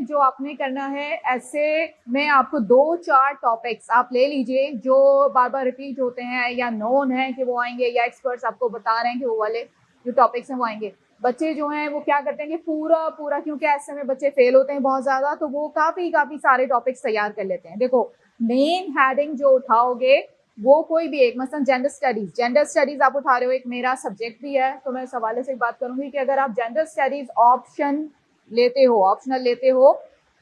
जो आपने करना है, ऐसे में आपको 2-4 टॉपिक्स आप ले लीजिए जो बार बार रिपीट होते हैं या नोन है कि वो आएंगे, या एक्सपर्ट्स आपको बता रहे हैं कि वो वाले जो टॉपिक्स हैं वो आएंगे। बच्चे जो हैं वो क्या करते हैं कि पूरा पूरा, क्योंकि ऐसे में बच्चे फेल होते हैं बहुत ज़्यादा, तो वो काफ़ी सारे टॉपिक्स तैयार कर लेते हैं। देखो, मेन हेडिंग जो उठाओगे वो कोई भी एक, मसलन जेंडर स्टडीज आप उठा रहे हो, एक मेरा सब्जेक्ट भी है, तो मैं इस हवाले से बात करूंगी कि अगर आप जेंडर स्टडीज ऑप्शनल लेते हो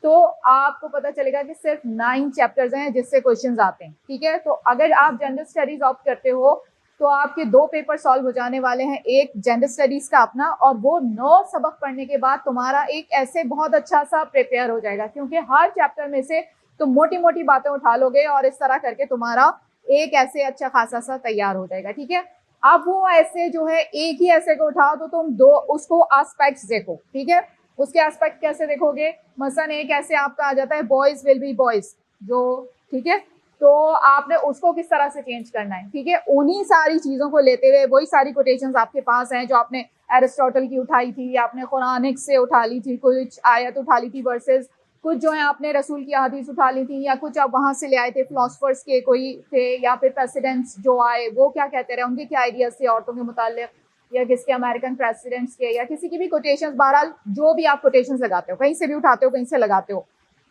तो आपको पता चलेगा कि सिर्फ 9 चैप्टर्स हैं जिससे क्वेश्चंस आते हैं। ठीक है, तो अगर आप जेंडर स्टडीज ऑप्ट करते हो तो आपके 2 पेपर सॉल्व हो जाने वाले हैं, एक जेंडर स्टडीज का अपना, और वो 9 सबक पढ़ने के बाद तुम्हारा एक ऐसे बहुत अच्छा सा प्रिपेयर हो जाएगा, क्योंकि हर चैप्टर में से तुम मोटी मोटी बातें उठा लोगे और इस तरह करके तुम्हारा एक ऐसे अच्छा खासा सा तैयार हो जाएगा। ठीक है, अब वो ऐसे जो है एक ही ऐसे को उठाओ तो तुम दो उसको एस्पेक्ट्स देखो। ठीक है, उसके एस्पेक्ट कैसे देखोगे, मसलन एक ऐसे आपका आ जाता है बॉयज विल बी बॉयज, जो ठीक है, तो आपने उसको किस तरह से चेंज करना है। ठीक है, उन्हीं सारी चीजों को लेते हुए वही सारी कोटेशंस आपके पास हैं जो आपने एरिस्टोटल की उठाई थी, आपने कुरानिक से उठा ली थी, कुछ आयत उठा ली थी वर्सेस, कुछ जो है आपने रसूल की हदीस उठा ली थी, या कुछ आप वहां से ले आए थे, फिलोसफर्स के कोई थे, या फिर प्रेसिडेंट्स जो आए वो क्या कहते रहे, उनके क्या आइडियाज थे औरतों के मुताल्लिक, या किसके अमेरिकन प्रेसिडेंट्स के, या किसी की भी कोटेशंस, बहरहाल जो भी आप कोटेशंस लगाते हो, कहीं से भी उठाते हो कहीं से लगाते हो,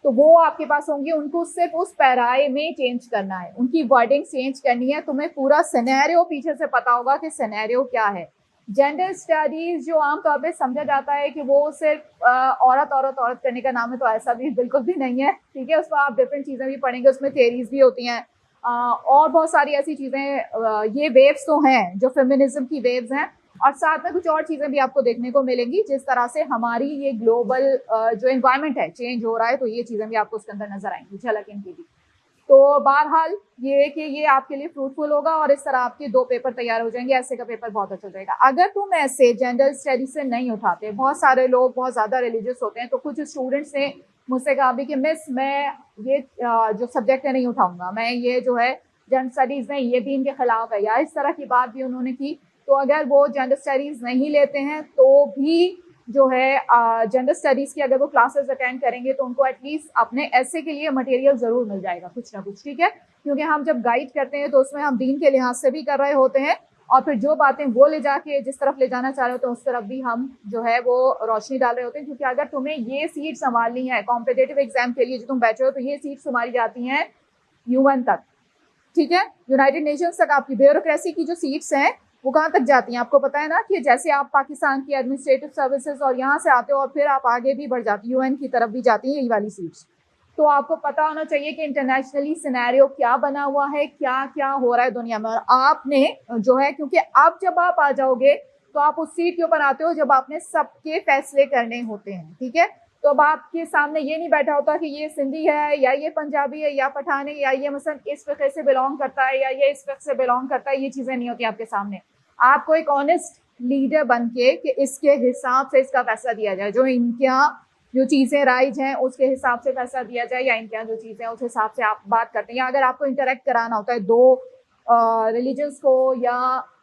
तो वो आपके पास होंगी। उनको सिर्फ उस पैराए में चेंज करना है, उनकी वर्डिंग चेंज करनी है। तुम्हें पूरा सिनेरियो पीछे से पता होगा कि सिनेरियो क्या है। जेंडर स्टडीज जो आमतौर पे समझा जाता है कि वो सिर्फ औरत करने का नाम है, तो ऐसा भी बिल्कुल भी नहीं है। ठीक है, उसमें आप डिफरेंट चीज़ें भी पढ़ेंगे, उसमें थेरीज भी होती हैं और बहुत सारी ऐसी चीज़ें। ये वेव्स तो हैं जो फेमिनिज्म की वेव्स हैं, और साथ में कुछ और चीज़ें भी आपको देखने को मिलेंगी, जिस तरह से हमारी ये ग्लोबल जो एनवायरनमेंट है चेंज हो रहा है, तो ये चीज़ें भी आपको उसके अंदर नजर आएंगी, झलक इनकी भी। तो बहरहाल ये कि ये आपके लिए फ्रूटफुल होगा और इस तरह आपके 2 पेपर तैयार हो जाएंगे। ऐसे का पेपर बहुत अच्छा जाएगा। अगर तुम ऐसे जेंडर स्टडी से नहीं उठाते, बहुत सारे लोग बहुत ज़्यादा रिलीजियस होते हैं, तो कुछ स्टूडेंट्स ने मुझसे कहा भी कि मिस मैं ये जो सब्जेक्ट है नहीं उठाऊंगा, मैं ये जो है जेंडर स्टडीज़ नहीं, ये भी इनके खिलाफ है, या इस तरह की बात भी उन्होंने की। तो अगर वो जेंडर स्टडीज़ नहीं लेते हैं तो भी जो है जेंडर स्टडीज़ की अगर वो क्लासेस अटेंड करेंगे तो उनको एटलीस्ट अपने ऐसे के लिए मटेरियल ज़रूर मिल जाएगा कुछ ना कुछ। ठीक है, क्योंकि हम जब गाइड करते हैं तो उसमें हम दीन के लिहाज से भी कर रहे होते हैं, और फिर जो बातें वो ले जाके जिस तरफ ले जाना चाह रहे होते हैं उस तरफ भी हम जो है वो रोशनी डाल रहे होते हैं। क्योंकि अगर तुम्हें ये सीट संभालनी है कॉम्पिटेटिव एग्जाम के लिए जो तुम बैठे हो, तो ये सीट संभाली जाती हैं UN तक। ठीक है, यूनाइटेड नेशंस तक आपकी ब्यूरोक्रेसी की जो सीट्स हैं वो कहाँ तक जाती हैं, आपको पता है ना, कि जैसे आप पाकिस्तान की एडमिनिस्ट्रेटिव सर्विसेज और यहाँ से आते हो और फिर आप आगे भी बढ़ जाती, UN की तरफ भी जाती हैं ये वाली सीट्स। तो आपको पता होना चाहिए कि इंटरनेशनली सिनेरियो क्या बना हुआ है, क्या क्या हो रहा है दुनिया में। और आपने जो है, क्योंकि अब जब आप आ जाओगे तो आप उस सीट के ऊपर आते हो जब आपने सबके फैसले करने होते हैं। ठीक है, तो अब आपके सामने ये नहीं बैठा होता कि ये सिंधी है या ये पंजाबी है या पठान है या ये मसलन इस फिक्र से बिलोंग करता है या ये इस फिक्र से बिलोंग करता है, ये चीज़ें नहीं होती आपके सामने। आपको एक ऑनेस्ट लीडर बन के कि इसके हिसाब से इसका फैसला दिया जाए, जो इनके यहाँ जो चीज़ें राइज हैं उसके हिसाब से फैसला दिया जाए, या इनके यहाँ जो चीज़ें हैं उस हिसाब से आप बात करते हैं। या अगर आपको इंटरेक्ट कराना होता है 2 रिलीजन्स को या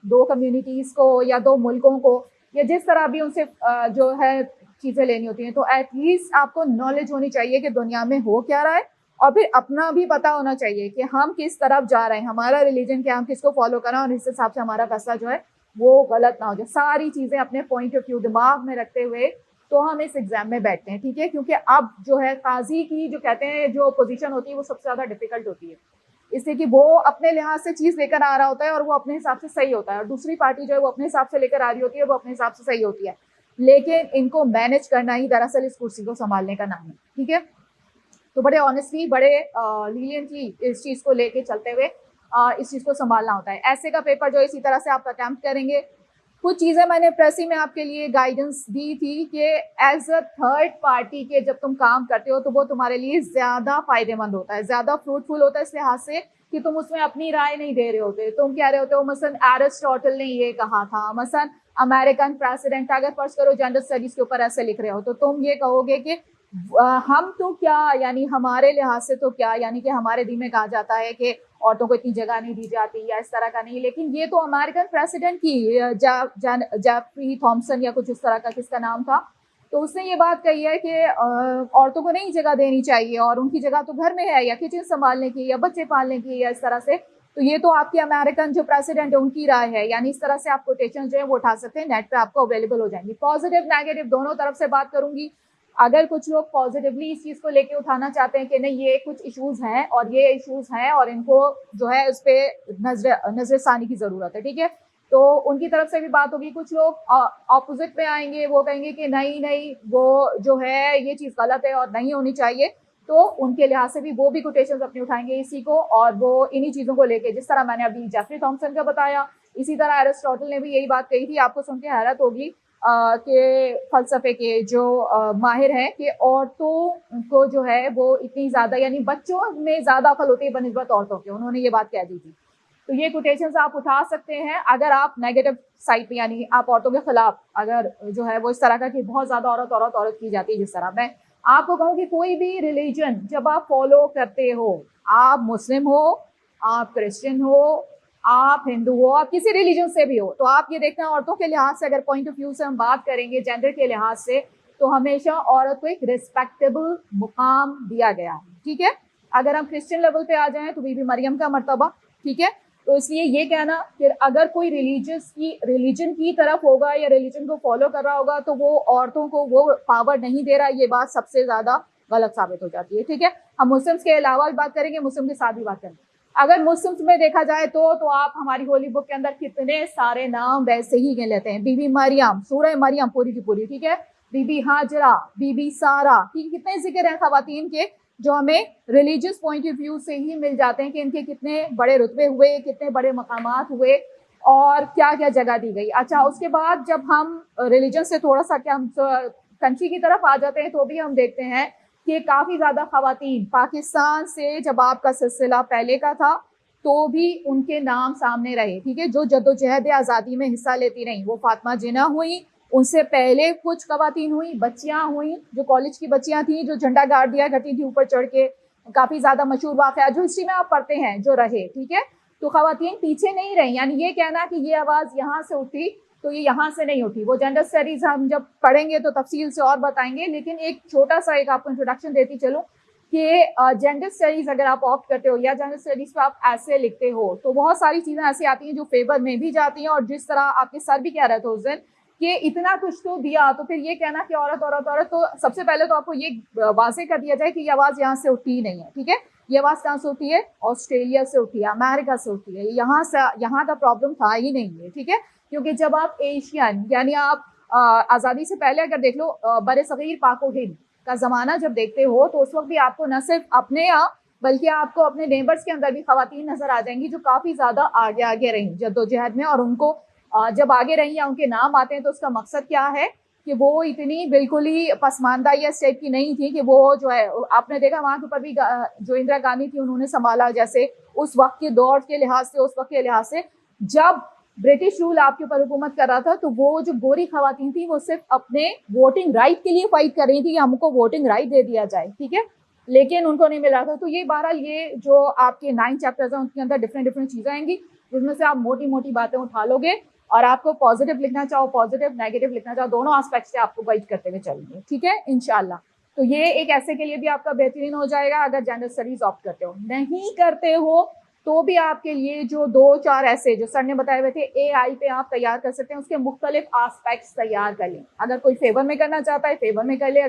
2 कम्युनिटीज़ को या 2 मुल्कों को, या जिस तरह भी उनसे जो है चीज़ें लेनी होती हैं, तो एटलीस्ट आपको नॉलेज होनी चाहिए कि दुनिया में हो क्या रहा है, और फिर अपना भी पता होना चाहिए कि हम किस तरफ जा रहे हैं, हमारा रिलीजन क्या, हम किसको फॉलो कर रहे हैं, और इस हिसाब से हमारा फैसला जो है वो गलत ना हो जाए। सारी चीज़ें अपने पॉइंट ऑफ व्यू दिमाग में रखते हुए तो हम इस एग्जाम में बैठते हैं। ठीक है, क्योंकि अब जो है काजी की जो कहते हैं जो पोजीशन होती है वो सबसे ज़्यादा डिफिकल्ट होती है, इसलिए कि वो अपने लिहाज से चीज़ लेकर आ रहा होता है और वो अपने हिसाब से सही होता है, और दूसरी पार्टी जो है वो अपने हिसाब से लेकर आ रही होती है, वो अपने हिसाब से सही होती है, लेकिन इनको मैनेज करना ही दरअसल इस कुर्सी को संभालने का नाम है। ठीक है, तो बड़े ऑनेस्टली, बड़े लीनियंटली इस चीज़ को लेके चलते हुए इस चीज़ को संभालना होता है। ऐसे का पेपर जो इसी तरह से आप अटैम्प्ट करेंगे। कुछ चीज़ें मैंने प्रेसी में आपके लिए गाइडेंस दी थी कि एज अ थर्ड पार्टी के जब तुम काम करते हो तो वो तुम्हारे लिए ज़्यादा फायदेमंद होता है, ज़्यादा फ्रूटफुल होता है, इस लिहाज से कि तुम उसमें अपनी राय नहीं दे रहे होते, तुम कह रहे होते हो मसलन एरिस्टोटल ने ये कहा था, मसलन अमेरिकन प्रेसिडेंट, अगर फर्ज करो जेंडर स्टडीज के ऊपर ऐसे लिख रहे हो तो तुम ये कहोगे कि हम तो क्या, यानी हमारे लिहाज से तो क्या, यानी कि हमारे दिन में कहा जाता है कि औरतों को इतनी जगह नहीं दी जाती या इस तरह का नहीं, लेकिन ये तो अमेरिकन प्रेसिडेंट की जेफरी थॉमसन या कुछ इस तरह का किसका नाम था, तो उसने ये बात कही है कि औरतों को नहीं जगह देनी चाहिए और उनकी जगह तो घर में है या किचन संभालने की या बच्चे पालने की या इस तरह से। तो ये तो आपके अमेरिकन जो प्रेसिडेंट है उनकी राय है, यानी इस तरह से आप कोटेशन जो है वो उठा सकते हैं, नेट पे आपको अवेलेबल हो जाएंगी। पॉजिटिव नेगेटिव दोनों तरफ से बात करूंगी। अगर कुछ लोग पॉजिटिवली इस चीज को लेके उठाना चाहते हैं कि नहीं ये कुछ इश्यूज हैं और ये इश्यूज हैं और इनको जो है उस पर नजरसानी की जरूरत है, ठीक है, तो उनकी तरफ से भी बात होगी। कुछ लोग ऑपोजिट में आएंगे, वो कहेंगे कि नहीं नहीं वो जो है ये चीज गलत है और नहीं होनी चाहिए, तो उनके लिहाज से भी वो भी कोटेशंस अपनी उठाएंगे इसी को, और वो इन्हीं चीजों को लेके, जिस तरह मैंने अभी जेफरी थॉमसन का बताया, इसी तरह एरिस्टोटल ने भी यही बात कही थी। आपको सुन के हैरत होगी कि फलसफे के जो माहिर हैं कि औरतों को जो है वो इतनी ज्यादा, यानी बच्चों में ज्यादा अकल होती है बनिस्बत औरतों के, उन्होंने ये बात कह दी थी। तो ये कोटेशंस आप उठा सकते हैं अगर आप नेगेटिव साइड पे, यानी आप औरतों के खिलाफ अगर जो है वो इस तरह का कि बहुत ज्यादा औरत औरत औरत की जाती है। जिस तरह मैं आपको कहूँ कि कोई भी रिलीजन जब आप फॉलो करते हो, आप मुस्लिम हो, आप क्रिश्चियन हो, आप हिंदू हो, आप किसी रिलीजन से भी हो, तो आप ये देखते हैं औरतों के लिहाज से अगर पॉइंट ऑफ व्यू से हम बात करेंगे जेंडर के लिहाज से, तो हमेशा औरत को एक रिस्पेक्टेबल मुकाम दिया गया है, ठीक है। अगर हम क्रिश्चियन लेवल पे आ जाएं तो बीबी मरियम का मर्तबा, ठीक है। तो इसलिए ये कहना कि अगर कोई रिलीजन की तरफ होगा या रिलीजन को फॉलो कर रहा होगा तो वो औरतों को वो पावर नहीं दे रहा, ये बात सबसे ज्यादा गलत साबित हो जाती है, ठीक है। हम मुस्लिम्स के अलावा भी बात करेंगे, मुस्लिम के साथ भी बात करेंगे। अगर मुस्लिम्स में देखा जाए तो आप हमारी होली बुक के अंदर कितने सारे नाम वैसे ही गिन लेते हैं। बीबी मरियम, सूरह मरियम पूरी की पूरी, ठीक है, बीबी हाजरा, बीबी सारा, ठीक है, कितने जिक्र हैं खवातीन के जो हमें रिलीजियस पॉइंट ऑफ व्यू से ही मिल जाते हैं कि इनके कितने बड़े रुतबे हुए, कितने बड़े मकामात हुए और क्या क्या जगह दी गई। अच्छा, उसके बाद जब हम रिलीजन से थोड़ा सा क्या हम कंट्री की तरफ आ जाते हैं तो भी हम देखते हैं कि काफ़ी ज़्यादा खवातीन पाकिस्तान से, जब आपका सिलसिला पहले का था तो भी उनके नाम सामने रहे, ठीक है, जो जद्दोजहद आज़ादी में हिस्सा लेती रहीं। वो फातिमा जिन्ना हुई, उनसे पहले कुछ खवातीन हुई, बच्चियां हुई, जो कॉलेज की बच्चियां थी जो झंडा गाड़ दिया करती थी ऊपर चढ़ के, काफ़ी ज़्यादा मशहूर वाक़या जो हिस्ट्री में आप पढ़ते हैं जो रहे, ठीक है। तो खवातीन पीछे नहीं रही, यानी ये कहना कि ये आवाज़ यहाँ से उठी तो ये यहाँ से नहीं उठी। वो जेंडर स्टडीज हम जब पढ़ेंगे तो तफसील से और बताएंगे, लेकिन एक छोटा सा एक आपको इंट्रोडक्शन देती चलूँ कि जेंडर स्टडीज अगर आप ऑप्ट करते हो या जेंडर स्टडीज पे आप ऐसे लिखते हो तो बहुत सारी चीज़ें ऐसी आती हैं जो फेवर में भी जाती हैं, और जिस तरह आपके सर भी कह रहे थे उस दिन कि इतना कुछ तो दिया, तो फिर ये कहना कि औरत औरत औरत, तो सबसे पहले तो आपको ये वाजे कर दिया जाए कि ये आवाज़ यहाँ से उठी ही नहीं है, ठीक है। ये आवाज़ कहाँ से उठी है? ऑस्ट्रेलिया से उठी है, अमेरिका से उठी है, यहाँ से, यहाँ का प्रॉब्लम था ही नहीं है, ठीक है। क्योंकि जब आप एशियन, यानी आप आज़ादी से पहले अगर देख लो बड़े सगीर पाको हिंद का ज़माना जब देखते हो तो उस वक्त भी आपको न सिर्फ अपने यहाँ बल्कि आपको अपने नेबर्स के अंदर भी खवातीन नजर आ जाएंगी जो काफ़ी ज़्यादा आगे आगे रहीं जद्दोजहद में, और उनको जब आगे रहीं या उनके नाम आते हैं तो उसका मकसद क्या है कि वो इतनी बिल्कुल ही पसमानदा या इस टाइप की नहीं थी कि वो जो है, आपने देखा वहाँ के ऊपर भी जो इंदिरा गांधी थी उन्होंने संभाला, जैसे उस वक्त के दौर के लिहाज से, उस वक्त के लिहाज से जब ब्रिटिश रूल आपके ऊपर हुकूमत कर रहा था तो वो जो गोरी खवातीन थी वो सिर्फ अपने वोटिंग राइट के लिए फाइट कर रही थी कि हमको वोटिंग राइट दे दिया जाए, ठीक है, लेकिन उनको नहीं मिल रहा था। तो ये बहरहाल ये जो आपके 9 चैप्टर्स हैं उनके अंदर डिफरेंट डिफरेंट चीज़ें आएंगी जिसमें से आप मोटी मोटी बातें उठा लोगे और आपको पॉजिटिव लिखना चाहो पॉजिटिव, नेगेटिव लिखना चाहो दोनों एस्पेक्ट से आपको गाइड करते हुए चलेंगे, ठीक है, इंशाल्लाह। तो ये एक ऐसे के लिए भी आपका बेहतरीन हो जाएगा अगर जेंडर स्टडीज ऑप्ट करते हो। नहीं करते हो तो भी आपके लिए जो 2-4 ऐसे जो सर ने बताए हुए थे AI पे आप तैयार कर सकते हैं, उसके मुख्तलिफ एस्पेक्ट्स तैयार कर लें। अगर कोई फेवर में करना चाहता है फेवर में कर ले,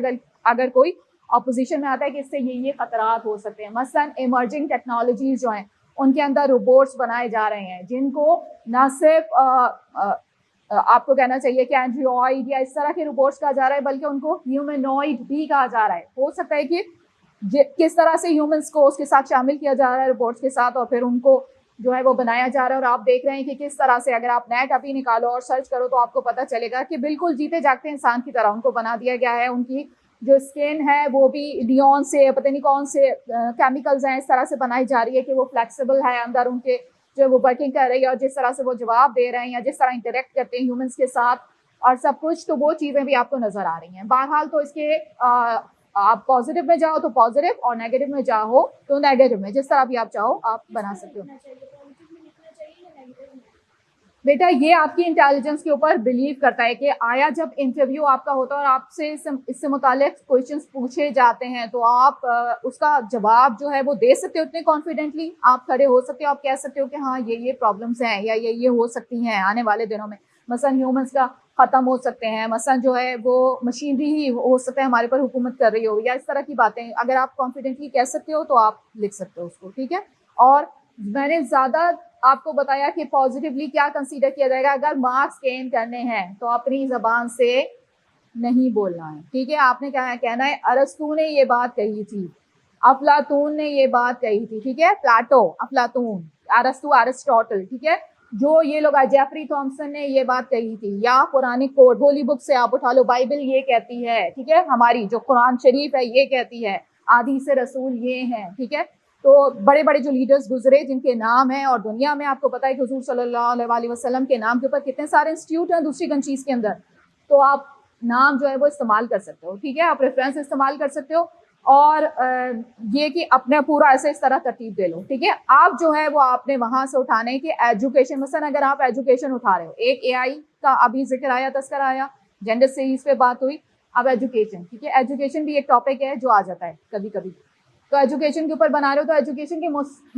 अगर कोई अपोजिशन में आता है कि इससे ये खतरात हो सकते हैं। मसलन इमर्जिंग टेक्नोलॉजीज जो हैं उनके अंदर रोबोट्स बनाए जा रहे हैं जिनको ना सिर्फ आपको कहना चाहिए कि एंड्रॉइड या इस तरह के रोबोट्स कहा जा रहा है बल्कि उनको ह्यूमनॉइड भी कहा जा रहा है। हो सकता है कि किस तरह से ह्यूमंस को उसके साथ शामिल किया जा रहा है रोबोट्स के साथ, और फिर उनको जो है वो बनाया जा रहा है। और आप देख रहे हैं कि किस तरह से, अगर आप नेट अभी निकालो और सर्च करो तो आपको पता चलेगा कि बिल्कुल जीते जागते इंसान की तरह उनको बना दिया गया है। उनकी जो स्किन है वो भी लियोन से, पता नहीं कौन से केमिकल्स हैं, इस तरह से बनाई जा रही है कि वो फ्लेक्सिबल है, अंदर उनके जो वो वर्किंग कर रही है और जिस तरह से वो जवाब दे रहे हैं या जिस तरह इंटरेक्ट करते हैं ह्यूमंस के साथ और सब कुछ, तो वो चीज़ें भी आपको नज़र आ रही हैं। बहरहाल तो इसके आप पॉजिटिव में जाओ तो पॉजिटिव और नेगेटिव में जाओ तो नेगेटिव में, जिस तरह भी आप चाहो आप बना सकते हो। बेटा ये आपकी इंटेलिजेंस के ऊपर बिलीव करता है कि आया जब इंटरव्यू आपका होता है और आपसे इससे मुतालिक क्वेश्चंस पूछे जाते हैं तो आप उसका जवाब जो है वो दे सकते हो इतने कॉन्फिडेंटली, आप खड़े हो सकते हो, आप कह सकते हो कि हाँ ये प्रॉब्लम्स हैं या ये हो सकती हैं आने वाले दिनों में, मसलन ह्यूमंस का खत्म हो सकते हैं, मसलन जो है वो मशीनरी ही हो सकता है हमारे पर हुकूमत कर रही हो, या इस तरह की बातें अगर आप कॉन्फिडेंटली कह सकते हो तो आप लिख सकते हो उसको, ठीक है। और मैंने ज्यादा आपको बताया कि पॉजिटिवली क्या कंसीडर किया जाएगा, अगर मार्क्स गेन करने हैं तो अपनी जबान से नहीं बोलना है, ठीक है। आपने क्या कहना है, अरस्तु ने ये बात कही थी, अफलातून ने ये बात कही थी, ठीक है, प्लाटो, अफलातून, अरस्तु, अरिस्टोटल, ठीक है, जो ये लोग, जेफरी थॉमसन ने ये बात कही थी, या पुरानी कोड होली बुक से आप उठा लो, बाइबल ये कहती है, ठीक है, हमारी जो कुरान शरीफ है ये कहती है, आदि से रसूल ये हैं, ठीक है। तो बड़े बड़े जो लीडर्स गुजरे जिनके नाम है, और दुनिया में आपको पता है कि हुजूर सल्लल्लाहु अलैहि वसल्लम के नाम के ऊपर कितने सारे इंस्टीट्यूट हैं दूसरी कंट्रीज के अंदर, तो आप नाम जो है वो इस्तेमाल कर सकते हो, ठीक है, आप रेफरेंस इस्तेमाल कर सकते हो। और ये कि अपने पूरा ऐसे इस तरह तरतीब दे लो, ठीक है। आप जो है वो आपने वहां से उठाने की एजुकेशन, मसलन अगर आप एजुकेशन उठा रहे हो, एक एआई का अभी जिक्र आया, तस्कर आया, जेंडर सीरीज पे बात हुई, अब एजुकेशन, ठीक है, एजुकेशन भी एक टॉपिक है जो आ जाता है कभी कभी, तो एजुकेशन के ऊपर बना रहे हो तो एजुकेशन के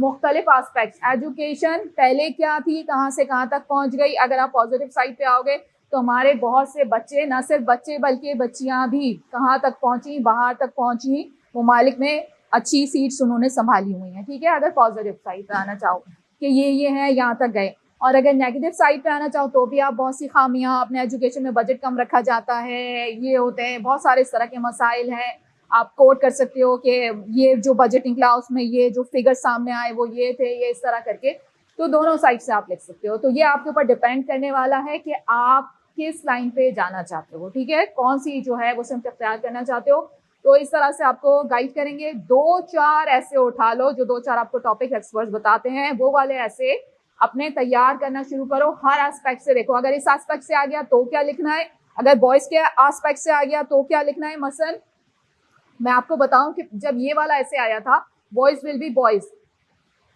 मुख्तलिफ एस्पेक्ट्स, एजुकेशन पहले क्या थी, कहाँ से कहाँ तक पहुंच गई। अगर आप पॉजिटिव साइड पे आओगे तो हमारे बहुत से बच्चे, ना सिर्फ बच्चे बल्कि बच्चियां भी कहाँ तक पहुंची, बाहर तक पहुंची, ममालिक में अच्छी सीट्स उन्होंने संभाली हुई हैं, ठीक है, अगर पॉजिटिव साइड पे आना चाहो कि ये है यहाँ तक गए। और अगर नेगेटिव साइड पे आना चाहो तो भी आप बहुत सी खामियां, अपने एजुकेशन में बजट कम रखा जाता है, ये होते हैं बहुत सारे इस तरह के मसाइल हैं। आप कोट कर सकते हो कि ये जो बजट निकला उसमें ये जो फिगर सामने आए वो ये थे, ये इस तरह करके, तो दोनों साइड से आप लिख सकते हो। तो ये आपके ऊपर डिपेंड करने वाला है कि आप किस लाइन पे जाना चाहते हो, ठीक है, कौन सी जो है वो सिम्त अख्तियार करना चाहते हो। तो इस तरह से आपको गाइड करेंगे। 2-4 ऐसे उठा लो, जो 2-4 आपको टॉपिक एक्सपर्ट्स बताते हैं, वो वाले ऐसे अपने तैयार करना शुरू करो। हर एस्पेक्ट से देखो, अगर इस एस्पेक्ट से आ गया तो क्या लिखना है, अगर बॉयज के एस्पेक्ट से आ गया तो क्या लिखना है। मसलन मैं आपको बताऊं कि जब ये वाला ऐसे आया था, बॉयज विल बी बॉयज,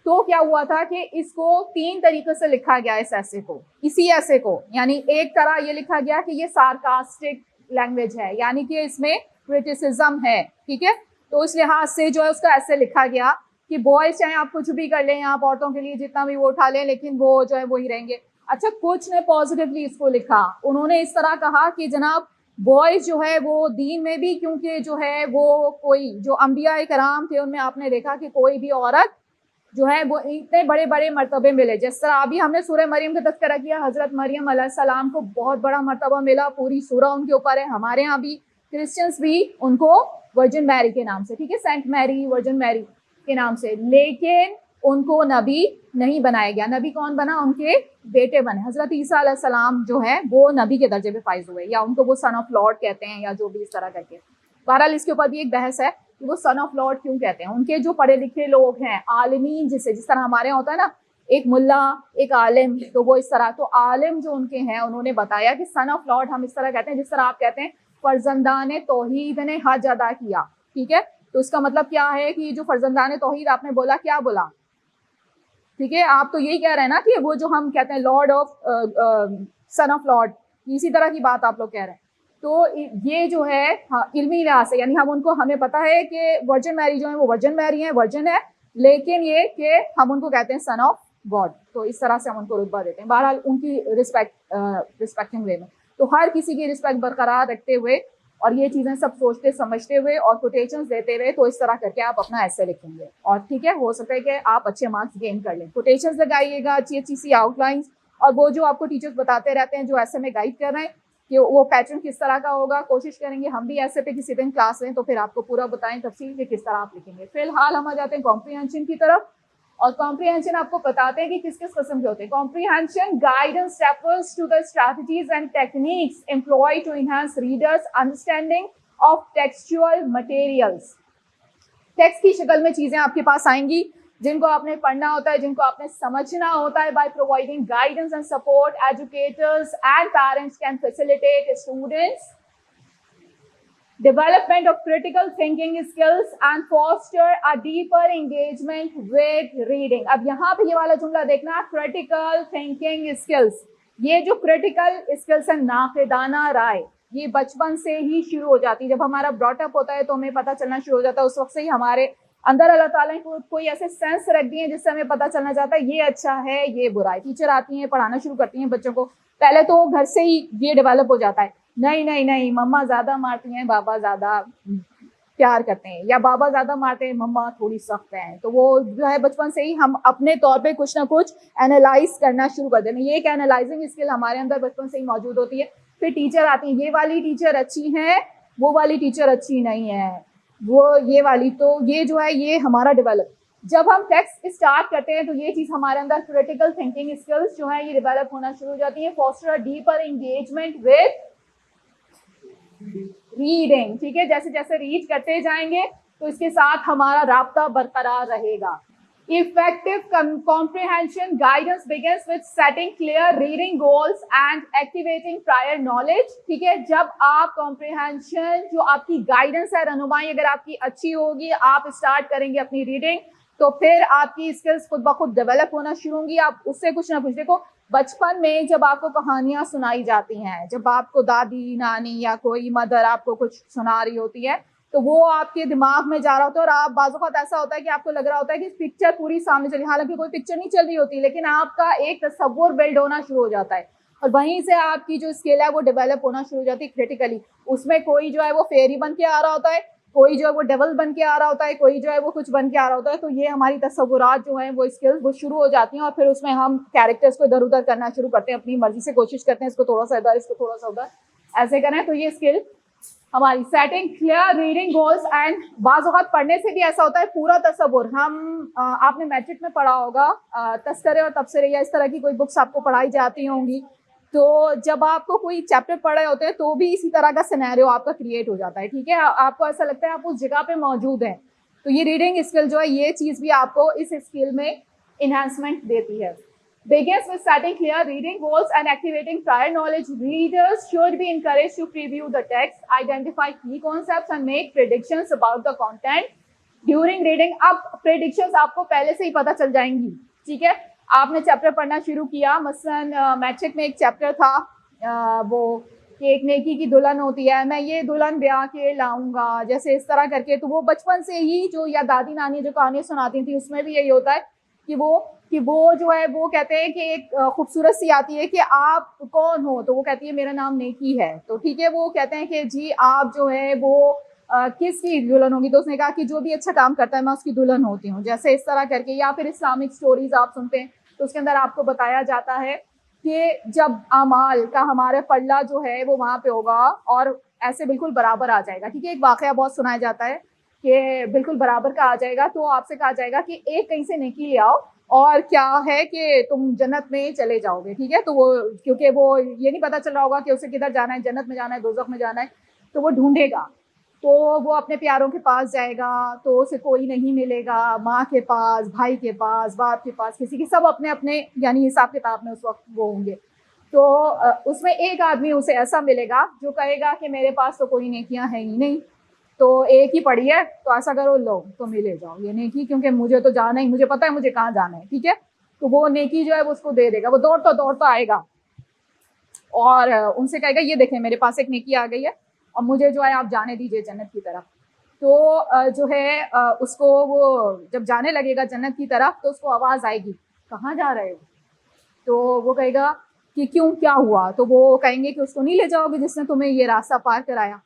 तो क्या हुआ था कि इसको 3 तरीके से लिखा गया इस ऐसे को, इसी ऐसे को, यानी एक तरह ये लिखा गया कि ये सार्कास्टिक लैंग्वेज है, यानी कि इसमें क्रिटिसिज्म है, ठीक है, तो इस लिहाज से जो है उसका ऐसे लिखा गया कि बॉयज चाहे आप कुछ भी कर लें, आप औरतों के लिए जितना भी वो उठा लें, लेकिन वो जो है वही रहेंगे। अच्छा, कुछ ने पॉजिटिवली इसको लिखा, उन्होंने इस तरह कहा कि जनाब बॉयज जो है वो दीन में भी, क्योंकि जो है वो कोई जो अंबिया कराम थे उनमें आपने देखा कि कोई भी औरत जो है वो इतने बड़े बड़े मर्तबे मिले, जिस तरह अभी हमने सूरह मरियम का तज़किरा किया, हजरत मरियम अलैहिस्सलाम को बहुत बड़ा मर्तबा मिला, पूरी सूरह उनके ऊपर है। हमारे यहाँ भी क्रिश्चियंस भी उनको वर्जिन मैरी के नाम से, ठीक है, सेंट मैरी, वर्जिन मैरी के नाम से, लेकिन उनको नबी नहीं बनाया गया। नबी कौन बना, उनके बेटे बने, हजरत ईसा अलैहिस्सलाम जो है वो नबी के दर्जे पे फाइज हुए, या उनको वो सन ऑफ लॉर्ड कहते हैं, या जो भी इस तरह करके। बहरहाल इसके ऊपर भी एक बहस है कि वो सन ऑफ लॉर्ड क्यों कहते हैं। उनके जो पढ़े लिखे लोग हैं, आलिमीन, जिस तरह हमारे यहाँ होता है ना, एक मुल्ला एक आलिम, तो वो इस तरह, तो आलिम जो उनके हैं उन्होंने बताया कि सन ऑफ लॉर्ड हम इस तरह कहते हैं जिस तरह आप कहते हैं फर्जंदान तौहीद ने हज अदा किया, ठीक है, तो इसका मतलब क्या है कि जो फर्जंदान तौहीद आपने बोला, क्या बोला, ठीक है, आप तो यही कह रहे हैं ना कि वो जो हम कहते हैं Lord of, son of Lord, इसी तरह की बात आप लोग कह रहे हैं। तो ये जो है हाँ, इल्मी लिहाज से, यानी हम उनको, हमें पता है कि वर्जिन मैरी जो है वो वर्जिन मैरी है, वर्जिन है, लेकिन ये कि हम उनको कहते हैं सन ऑफ गॉड, तो इस तरह से हम उनको रुतबा देते हैं। बहरहाल उनकी रिस्पेक्टिंग वे में, तो हर किसी की रिस्पेक्ट बरकरार रखते हुए और ये चीज़ें सब सोचते समझते हुए और कोटेशंस देते हुए, तो इस तरह करके आप अपना ऐसे लिखेंगे, और ठीक है, हो सकता है कि आप अच्छे मार्क्स गेन कर लें। कोटेशंस लगाइएगा, अच्छी अच्छी सी आउटलाइंस, और वो जो आपको टीचर्स बताते रहते हैं, जो ऐसे में गाइड कर रहे हैं कि वो पैटर्न किस तरह का होगा, कोशिश करेंगे हम भी ऐसे पे किसी दिन क्लास लें तो फिर आपको पूरा बताएं तफसील कि किस तरह आप लिखेंगे। फिलहाल हम आ जाते हैं कॉम्प्रीहेंशन की तरफ, और कॉम्प्रीहेंशन आपको बताते हैं कि किस किस किस्म के होते हैं। Comprehension guidance refers to the strategies and techniques employed to enhance readers understanding of textual materials. Text की शक्ल में चीजें आपके पास आएंगी जिनको आपने पढ़ना होता है, जिनको आपने समझना होता है। By providing guidance and support, educators and parents can facilitate students development of critical thinking skills and foster a deeper engagement with reading। अब यहाँ पे ये वाला जुमला देखना, critical thinking skills, ये जो क्रिटिकल स्किल्स है, नाक़िदाना राय, ये बचपन से ही शुरू हो जाती है। जब हमारा ब्रॉटअप होता है तो हमें पता चलना शुरू हो जाता है, उस वक्त से ही हमारे अंदर अल्लाह ताला ने कोई ऐसे सेंस रख दिए हैं जिससे हमें पता चलना चाहता है ये अच्छा है, ये बुरा है। टीचर आती हैं, पढ़ाना शुरू करती हैं बच्चों को, पहले तो घर से ही ये डेवलप हो जाता है, नहीं नहीं नहीं, मम्मा ज़्यादा मारती हैं, बाबा ज़्यादा प्यार करते हैं, या बाबा ज़्यादा मारते हैं, मम्मा थोड़ी सख्त हैं। तो वो जो है बचपन से ही हम अपने तौर पे कुछ ना कुछ एनालाइज करना शुरू कर देते हैं। ये एक एनालाइजिंग स्किल हमारे अंदर बचपन से ही मौजूद होती है। फिर टीचर आती है, ये वाली टीचर अच्छी है, वो वाली टीचर अच्छी नहीं है, वो ये वाली, तो ये जो है ये हमारा डेवलप। जब हम टेक्स्ट स्टार्ट करते हैं तो ये चीज़ हमारे अंदर क्रिटिकल थिंकिंग स्किल्स जो है ये डेवलप होना शुरू हो जाती है। Foster a deeper engagement with reading, ठीक है, जैसे जैसे रीड करते जाएंगे तो इसके साथ हमारा राब्ता बरकरार रहेगा। Effective comprehension guidance begins with setting clear reading goals and activating prior knowledge, ठीक है। जब आप comprehension, जो आपकी guidance है, रहनुमाई अगर आपकी अच्छी होगी, आप स्टार्ट करेंगे अपनी रीडिंग, तो फिर आपकी स्किल्स खुद ब खुद डेवलप होना शुरू होंगी। आप उससे कुछ ना कुछ, देखो बचपन में जब आपको कहानियां सुनाई जाती हैं, जब आपको दादी नानी या कोई मदर आपको कुछ सुना रही होती है, तो वो आपके दिमाग में जा रहा होता है, और आप बाज़ औक़ात ऐसा होता है कि आपको लग रहा होता है कि पिक्चर पूरी सामने चली, हालांकि कोई पिक्चर नहीं चल रही होती, लेकिन आपका एक तसव्वुर बिल्ड होना शुरू हो जाता है, और वहीं से आपकी जो स्किल है वो डेवलप होना शुरू हो जाती है क्रिटिकली। उसमें कोई जो है वो फेरी बन के आ रहा होता है, कोई जो है वो डेवल बन के आ रहा होता है, कोई जो है वो कुछ बन के आ रहा होता है। तो ये हमारी तसव्वुरात जो हैं वो स्किल्स वो शुरू हो जाती हैं, और फिर उसमें हम कैरेक्टर्स को इधर उधर करना शुरू करते हैं, अपनी मर्जी से कोशिश करते हैं इसको थोड़ा सा इधर, इसको थोड़ा सा उधर, ऐसे करें। तो ये स्किल हमारी setting clear reading goals and, बाज़ औक़ात पढ़ने से भी ऐसा होता है पूरा तसव्वुर, हम आपने मैट्रिक में पढ़ा होगा तस्करे और तबसरे या इस तरह की कोई बुक्स आपको पढ़ाई जाती होंगी, तो जब आपको कोई चैप्टर पढ़ रहे होते हैं तो भी इसी तरह का सिनेरियो आपका क्रिएट हो जाता है, ठीक है, आपको ऐसा लगता है आप उस जगह पे मौजूद हैं। तो ये रीडिंग स्किल जो है ये चीज़ भी आपको इस स्किल में इन्हांसमेंट देती है। Begins with setting clear reading goals and activating prior knowledge. Readers should be encouraged to preview the text, identify key concepts and make predictions about the content during reading. अब predictions आपको पहले से ही पता चल जाएंगी, ठीक है। आपने चैप्टर पढ़ना शुरू किया, मसलन मैट्रिक में एक चैप्टर था वो कि एक नेकी की दुल्हन होती है, मैं ये दुल्हन ब्याह के लाऊंगा, जैसे इस तरह करके। तो वो बचपन से ही जो, या दादी नानी जो कहानियाँ सुनाती थी उसमें भी यही होता है कि वो जो है वो कहते हैं कि एक खूबसूरत सी आती है कि आप कौन हो, तो वो कहती है मेरा नाम नेकी है, तो ठीक है, वो कहते हैं कि जी आप जो है वो किसकी दुल्हन होगी, तो उसने कहा कि जो भी अच्छा काम करता है मैं उसकी दुल्हन होती हूँ, जैसे इस तरह करके। या फिर इस्लामिक स्टोरीज आप सुनते हैं तो उसके अंदर आपको बताया जाता है कि जब अमाल का हमारे पल्ला जो है वो वहाँ पे होगा और ऐसे बिल्कुल बराबर आ जाएगा, ठीक है। एक वाक़या बहुत सुनाया जाता है कि बिल्कुल बराबर का आ जाएगा, तो आपसे कहा जाएगा कि एक कहीं से नेकी ले आओ और क्या है कि तुम जन्नत में चले जाओगे, ठीक है। तो वो, क्योंकि वो ये नहीं पता चल रहा होगा कि उसे किधर जाना है, जन्नत में जाना है, दोज़ख में जाना है, तो वो ढूंढेगा, तो वो अपने प्यारों के पास जाएगा तो उसे कोई नहीं मिलेगा, माँ के पास, भाई के पास, बाप के पास, किसी के, सब अपने अपने यानी हिसाब किताब में उस वक्त वो होंगे। तो उसमें एक आदमी उसे ऐसा मिलेगा जो कहेगा कि मेरे पास तो कोई नेकियां हैं ही नहीं, तो एक ही पड़ी है, तो ऐसा करो लो तो मिले जाओ ये नेकी, क्योंकि मुझे तो जाना ही, मुझे पता है मुझे कहाँ जाना है, ठीक है। तो वो नेकी जो है वो उसको दे देगा, वो दौड़ता आएगा और उनसे कहेगा ये देखें मेरे पास एक नेकी आ गई है और मुझे जो है आप जाने दीजिए जन्नत की तरफ। तो जो है उसको वो जब जाने लगेगा जन्नत की तरफ तो उसको आवाज़ आएगी कहाँ जा रहे हो, तो वो कहेगा कि क्यों, क्या हुआ, तो वो कहेंगे कि उसको नहीं ले जाओगे जिसने तुम्हें ये रास्ता पार कराया।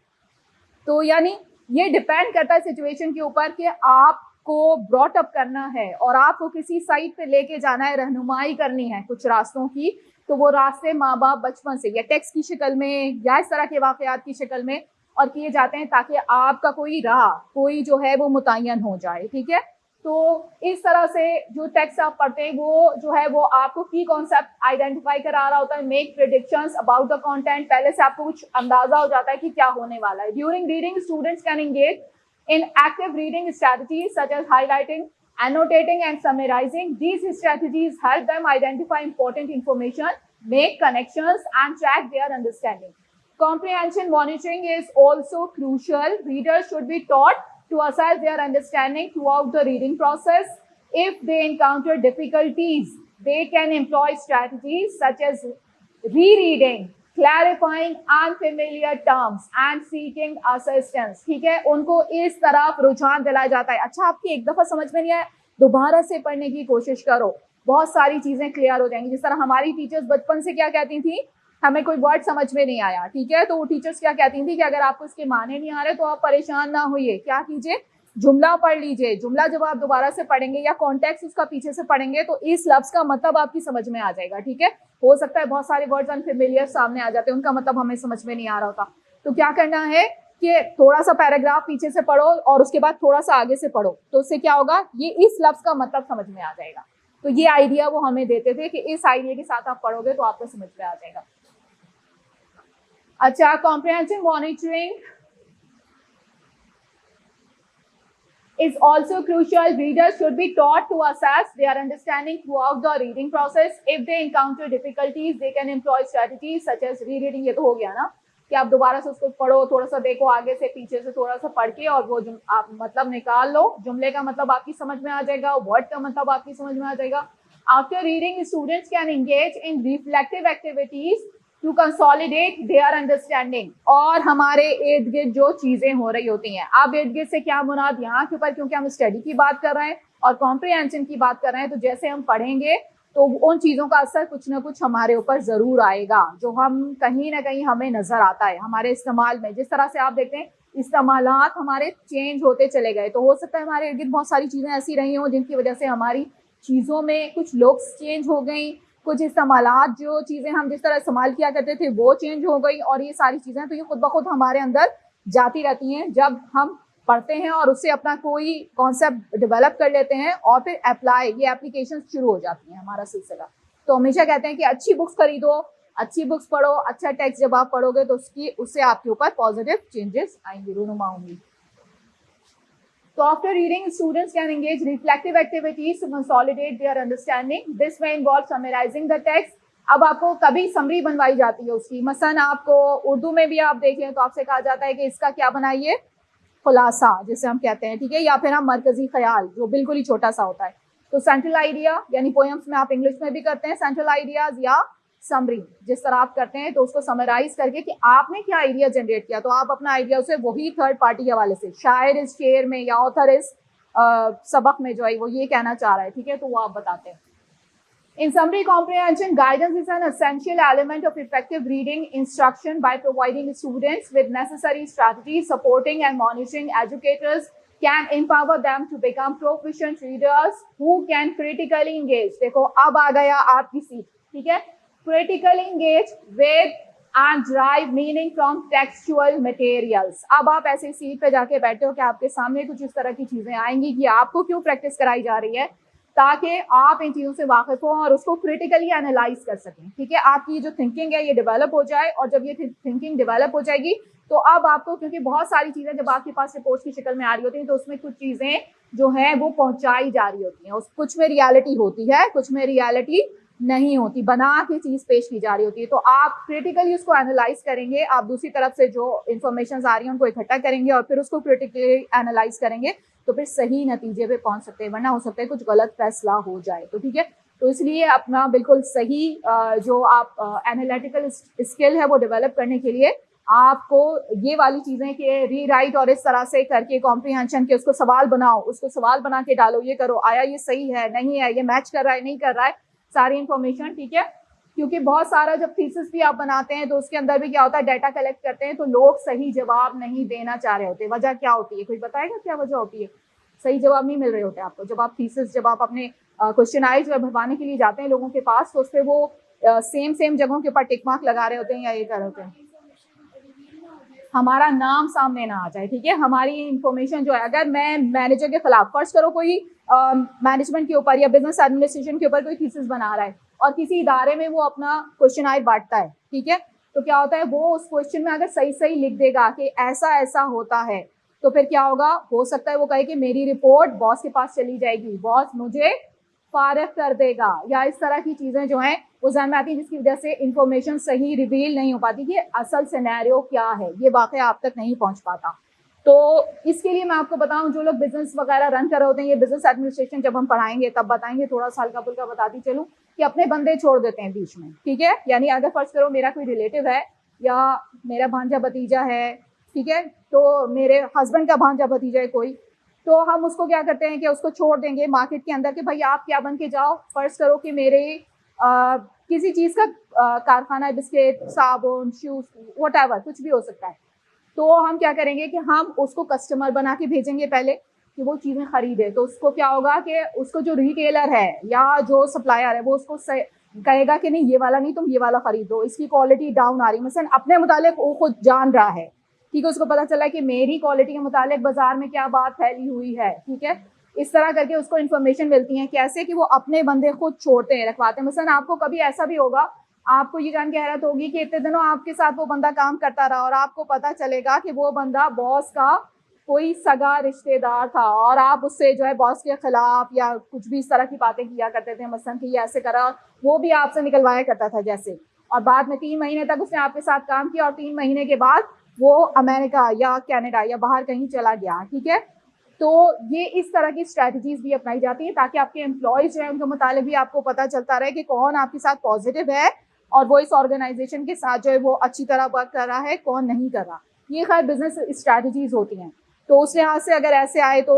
तो यानी ये डिपेंड करता है सिचुएशन के ऊपर कि आपको ब्रॉट अप करना है और आपको किसी साइड पे लेके जाना है, रहनुमाई करनी है कुछ रास्तों की, तो वो रास्ते माँ बाप बचपन से या टेक्स्ट की शक्ल में या इस तरह के वाक़यात की शक्ल में और किए जाते हैं ताकि आपका कोई जो है वो मुतय्यन हो जाए, ठीक है। तो इस तरह से जो टेक्स्ट आप पढ़ते हैं वो जो है वो आपको की कॉन्सेप्ट आइडेंटिफाई करा रहा होता है, make predictions about the content, पहले से आपको कुछ अंदाजा हो जाता है कि क्या होने वाला है। During reading students can engage in active reading strategies such as highlighting, annotating and summarizing. These strategies help them identify important information, make connections and track their understanding. Comprehension monitoring is also crucial. Readers should be taught to assess their understanding throughout the reading process. If they encounter difficulties, they can employ strategies such as रीरीडिंग, clarifying unfamiliar terms and seeking assistance, ठीक है, उनको इस तरफ रुझान दिलाया जाता है। अच्छा, आपकी एक दफा समझ में नहीं आया, दोबारा से पढ़ने की कोशिश करो, बहुत सारी चीजें क्लियर हो जाएंगी। जिस तरह हमारी टीचर्स बचपन से क्या कहती थी, हमें कोई वर्ड समझ में नहीं आया, ठीक है, तो वो टीचर्स क्या कहती थी कि अगर आपको इसके माने नहीं आ रहे तो आप परेशान ना होइए, क्या कीजिए, जुमला पढ़ लीजिए। जुमला जब आप दोबारा से पढ़ेंगे या कॉन्टेक्स्ट उसका पीछे से पढ़ेंगे तो इस लफ्ज का मतलब आपकी समझ में आ जाएगा, ठीक है। हो सकता है बहुत सारे वर्ड्स अनफेमिलियर सामने आ जाते हैं, उनका मतलब हमें समझ में नहीं आ रहा होता, तो क्या करना है कि थोड़ा सा पैराग्राफ पीछे से पढ़ो और उसके बाद थोड़ा सा आगे से पढ़ो, तो उससे क्या होगा, ये इस लफ्ज का मतलब समझ में आ जाएगा। तो ये आइडिया वो हमें देते थे कि इस आइडिया के साथ आप पढ़ोगे तो आपको समझ में आ जाएगा। अच्छा, comprehensive monitoring is also crucial. Readers should be taught to assess their understanding throughout the reading process. If they encounter difficulties, they can employ strategies such as rereading. ये तो हो गया ना कि आप दोबारा से उसको पढ़ो, थोड़ा सा देखो, आगे से पीछे से थोड़ा सा पढ़ के और वो आप मतलब निकाल लो, जुमले का मतलब आपकी समझ में आ जाएगा, वर्ड का मतलब आपकी समझ में आ जाएगा। After reading, students can engage in reflective activities to consolidate their understanding. और हमारे इर्द गिर्द जो चीजें हो रही होती हैं, अब इर्द गिर्द से क्या मुराद यहाँ के ऊपर, क्योंकि हम स्टडी की बात कर रहे हैं और कॉम्प्रिहेंशन की बात कर रहे हैं, तो जैसे हम पढ़ेंगे तो उन चीजों का असर कुछ ना कुछ हमारे ऊपर जरूर आएगा, जो हम कहीं ना कहीं हमें नजर आता है हमारे इस्तेमाल में। जिस तरह से आप देखते हैं इस्तेमालात हमारे चेंज होते चले गए, तो हो सकता है हमारे इर्द गिर्द बहुत सारी चीजें ऐसी रही हों जिनकी वजह से हमारी चीजों में कुछ लुक्स चेंज हो गई, कुछ इस्तेमालात, जो चीजें हम जिस तरह इस्तेमाल किया करते थे वो चेंज हो गई, और ये सारी चीजें तो ये खुद ब खुद हमारे अंदर जाती रहती हैं जब हम पढ़ते हैं और उससे अपना कोई कॉन्सेप्ट डेवलप कर लेते हैं और फिर अप्लाई, ये एप्लीकेशन शुरू हो जाती है हमारा सिलसिला। तो हमेशा कहते हैं कि अच्छी बुक्स खरीदो, अच्छी बुक्स पढ़ो, अच्छा टेक्स्ट जब आप पढ़ोगे तो उससे आपके ऊपर पॉजिटिव चेंजेस आएंगे, रूनुमा होंगी। So after reading, students can engage reflective activities to consolidate their understanding. This may involve summarizing the text. अब आपको कभी समरी बनवाई जाती है उसकी, मसलन आपको उर्दू में भी आप देखें तो आपसे कहा जाता है कि इसका क्या बनाइए, खुलासा जिसे हम कहते हैं, ठीक है, या फिर हम मरकजी ख्याल जो बिल्कुल ही छोटा सा होता है। तो सेंट्रल आइडिया यानी पोएम्स में आप इंग्लिश में भी करते हैं सेंट्रल आइडियाज या समरी, जिस तरह आप करते हैं तो उसको समराइज करके कि आपने क्या आइडिया जनरेट किया, तो आप अपना आइडिया उसे वही थर्ड पार्टी के हवाले से, शायर इस शेर में या ऑथर इस सबक में जो है वो ये कहना चाह रहा है, ठीक है, तो वो आप बताते हैं। In summary, comprehension guidance is an essential element of effective reading instruction by providing students with necessary strategies, supporting and monitoring educators can empower them to become proficient readers who can critically engage। देखो अब आ गया आपकी seat, ठीक है, critically engage with and derive meaning from textual materials। अब आप ऐसे seat पे जाके बैठे हो कि आपके सामने कुछ इस तरह की चीजें आएंगी कि आपको क्यों प्रैक्टिस कराई जा रही है, ताकि आप इन चीज़ों से वाकिफ हो और उसको क्रिटिकली एनालाइज कर सकें, ठीक है, आपकी जो थिंकिंग है ये डेवलप हो जाए। और जब ये थिंकिंग डेवलप हो जाएगी तो अब आपको, क्योंकि बहुत सारी चीज़ें जब आपके पास रिपोर्ट्स की शक्ल में आ रही होती हैं तो उसमें कुछ चीज़ें जो हैं वो पहुंचाई जा रही होती हैं, उस कुछ में रियलिटी होती है, कुछ में रियलिटी नहीं होती, बना के चीज़ पेश की जा रही होती है। तो आप क्रिटिकली उसको एनालाइज करेंगे, आप दूसरी तरफ से जो इन्फॉर्मेशन आ रही हैं उनको इकट्ठा करेंगे और फिर उसको क्रिटिकली एनालाइज करेंगे तो फिर सही नतीजे पे पहुंच सकते हैं, वरना हो सकता है कुछ गलत फैसला हो जाए। तो ठीक है, तो इसलिए अपना बिल्कुल सही जो आप एनालिटिकल स्किल है वो डेवलप करने के लिए आपको ये वाली चीज़ें कि रीराइट और इस तरह से करके कॉम्प्रिहेंशन के उसको सवाल बनाओ, उसको सवाल बना के डालो, ये करो, आया ये सही है नहीं है, ये मैच कर रहा है नहीं कर रहा है, सारी इन्फॉर्मेशन, ठीक है। क्योंकि बहुत सारा जब थीसिस भी आप बनाते हैं तो उसके अंदर भी क्या होता है, डाटा कलेक्ट करते हैं तो लोग सही जवाब नहीं देना चाह रहे होते, वजह क्या होती है, कोई बताएगा क्या वजह होती है, सही जवाब नहीं मिल रहे होते आपको। जब आप थीसिस, जब आप अपने क्वेश्चनाइज भरवाने के लिए जाते हैं लोगों के पास तो उस पर वो सेम जगहों के ऊपर टिक मार्क लगा रहे होते हैं या ये कर रहे होते हैं, हमारा नाम सामने ना आ जाए, ठीक है, हमारी इंफॉर्मेशन जो है, अगर मैं मैनेजर के खिलाफ, फर्ज करो कोई मैनेजमेंट के ऊपर या बिजनेस एडमिनिस्ट्रेशन के ऊपर कोई थीसिस बना रहा है और किसी इदारे में वो अपना क्वेश्चनाइज बांटता है, ठीक है, तो क्या होता है वो उस क्वेश्चन में अगर सही लिख देगा कि ऐसा ऐसा होता है तो फिर क्या होगा, हो सकता है वो कहे कि मेरी रिपोर्ट बॉस के पास चली जाएगी, बॉस मुझे फारिग कर देगा, या इस तरह की चीज़ें जो हैं वो ज़हन में आती हैं, जिसकी वजह से इंफॉर्मेशन सही रिवील नहीं हो पाती कि असल सिनेरियो क्या है, ये वाकया आप तक नहीं पहुंच पाता। तो इसके लिए मैं आपको बताऊं, जो लोग बिजनेस वगैरह रन कर रहे होते हैं, ये बिजनेस एडमिनिस्ट्रेशन जब हम पढ़ाएंगे तब बताएंगे, थोड़ा सा हल्का फुल्का बताती चलूं कि अपने बंदे छोड़ देते हैं बीच में, ठीक है। यानी अगर फर्ज करो मेरा कोई रिलेटिव है या मेरा भांजा भतीजा है, ठीक है, तो मेरे हस्बैंड का भांजा भतीजा है कोई, तो हम उसको क्या करते हैं कि उसको छोड़ देंगे मार्केट के अंदर कि भाई आप क्या बन के जाओ। फर्ज करो कि मेरे किसी चीज़ का कारखाना है, बिस्किट, साबुन, शूज, व्हाटएवर, कुछ भी हो सकता है। तो हम क्या करेंगे कि हम उसको कस्टमर बना के भेजेंगे पहले कि वो चीज़ें खरीदे। तो उसको क्या होगा कि उसको जो रिटेलर है या जो सप्लायर है वो उसको कहेगा कि नहीं ये वाला नहीं, तुम ये वाला खरीदो, इसकी क्वालिटी डाउन आ रही है, मसलन अपने मुतालिक वो खुद जान रहा है, ठीक है, उसको पता चला कि मेरी क्वालिटी के मुतालिक बाजार में क्या बात फैली हुई है, ठीक है। इस तरह करके उसको इन्फॉर्मेशन मिलती है कैसे कि वो अपने बंदे खुद छोड़ते हैं, रखवाते हैं। मसलन आपको कभी ऐसा भी होगा, आपको ये जान के हैरत होगी कि इतने दिनों आपके साथ वो बंदा काम करता रहा और आपको पता चलेगा कि वो बंदा बॉस का कोई सगा रिश्तेदार था और आप उससे जो है बॉस के खिलाफ या कुछ भी इस तरह की बातें किया करते थे, मसलन कि ये ऐसे करा, वो भी आपसे निकलवाया करता था जैसे, और बाद में 3 महीने तक उसने आपके साथ काम किया और 3 महीने के बाद वो अमेरिका या कनाडा या बाहर कहीं चला गया, ठीक है। तो ये इस तरह की स्ट्रैटेजीज भी अपनाई जाती है ताकि आपके एम्प्लॉयज जो है उनके मुतालिक भी आपको पता चलता रहे कि कौन आपके साथ पॉजिटिव है और वो इस ऑर्गेनाइजेशन के साथ जो है वो अच्छी तरह वर्क कर रहा है, कौन नहीं कर रहा। ये खैर बिजनेस स्ट्रैटेजीज होती हैं। तो उस लिहाज से अगर ऐसे आए तो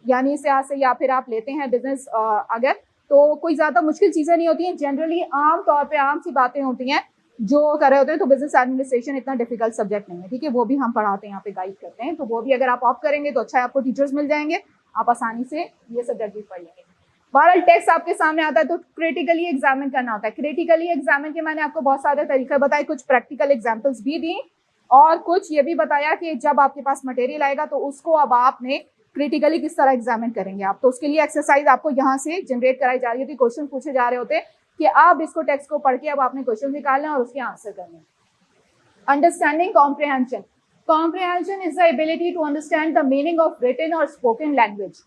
यानी इस लिहाज से या फिर आप लेते हैं बिजनेस अगर, तो कोई ज़्यादा मुश्किल चीज़ें नहीं होती हैं, जनरली आम तौर पे आम सी बातें होती हैं जो कर रहे होते हैं। तो बिजनेस एडमिनिस्ट्रेशन इतना डिफिकल्ट सब्जेक्ट नहीं है, ठीक है, वो भी हम पढ़ाते हैं, यहाँ पे गाइड करते हैं। तो वो भी अगर आप ऑप्ट करेंगे तो अच्छा है, आपको टीचर्स मिल जाएंगे, आप आसानी से ये सब्जेक्ट भी पढ़ लेंगे। बहरहाल टेस्ट आपके सामने आता है तो क्रिटिकली एग्जामिन करना होता है। क्रिटिकली एग्जामिन के मैंने आपको बहुत सारे तरीके बताए, कुछ प्रैक्टिकल एग्जाम्पल्स भी दी और कुछ ये भी बताया कि जब आपके पास मटेरियल आएगा तो उसको अब आपने क्रिटिकली किस तरह एग्जामिन करेंगे आप। तो उसके लिए एक्सरसाइज आपको यहाँ से जनरेट कराई जा रही होती, क्वेश्चन पूछे जा रहे होते कि आप इसको टेक्स्ट को पढ़ के अब आपने क्वेश्चन निकालना है और उसके आंसर करने। Understanding comprehension. Comprehension is the ability to understand the meaning of written or spoken language.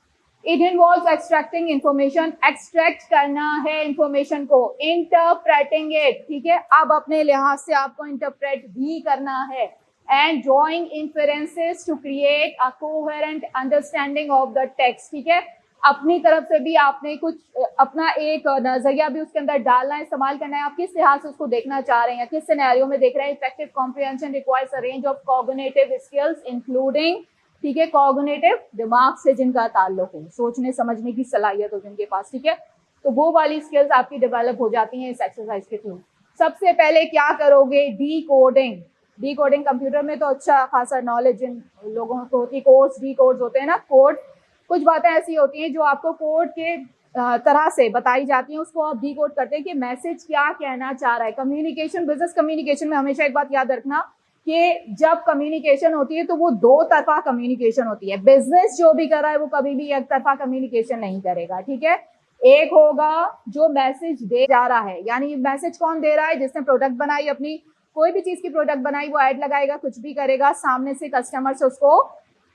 It involves extracting information. Extract करना है information को, interpreting it, ठीक है, अब अपने लिहाज से आपको interpret भी करना है, and drawing inferences to create a coherent understanding of the text, ठीक है। अपनी तरफ से भी आपने कुछ अपना एक नजरिया भी उसके अंदर डालना है, इस्तेमाल करना है, आप किस लिहाज से उसको देखना चाह रहे हैं, किस सिनेरियो में देख रहे हैं। Effective comprehension requires a range of cognitive skills including, ठीक है, कॉग्निटिव दिमाग से जिनका ताल्लुक हो, सोचने समझने की सलाहियत हो जिनके पास, ठीक है, तो वो वाली स्किल्स आपकी डेवलप हो जाती हैं इस एक्सरसाइज के थ्रू। सबसे पहले क्या करोगे, D coding. D coding computer में तो अच्छा खासा नॉलेज जिन लोगों को होती है, कोड्स डी कोड्स होते हैं ना, कोड, कुछ बातें ऐसी होती हैं जो आपको कोड के तरह से बताई जाती हैं, उसको आप डी कोड करते हैं कि मैसेज क्या कहना चाह रहा है। कम्युनिकेशन, बिजनेस कम्युनिकेशन में हमेशा एक बात याद रखना कि जब कम्युनिकेशन होती है तो वो दो तरफा कम्युनिकेशन होती है। बिजनेस जो भी कर रहा है वो कभी भी एक तरफा कम्युनिकेशन नहीं करेगा, ठीक है। एक होगा जो मैसेज दे जा रहा है, यानी मैसेज कौन दे रहा है, जिसने प्रोडक्ट बनाई, अपनी कोई भी चीज की प्रोडक्ट बनाई, वो ऐड लगाएगा, कुछ भी करेगा, सामने से कस्टमर से उसको,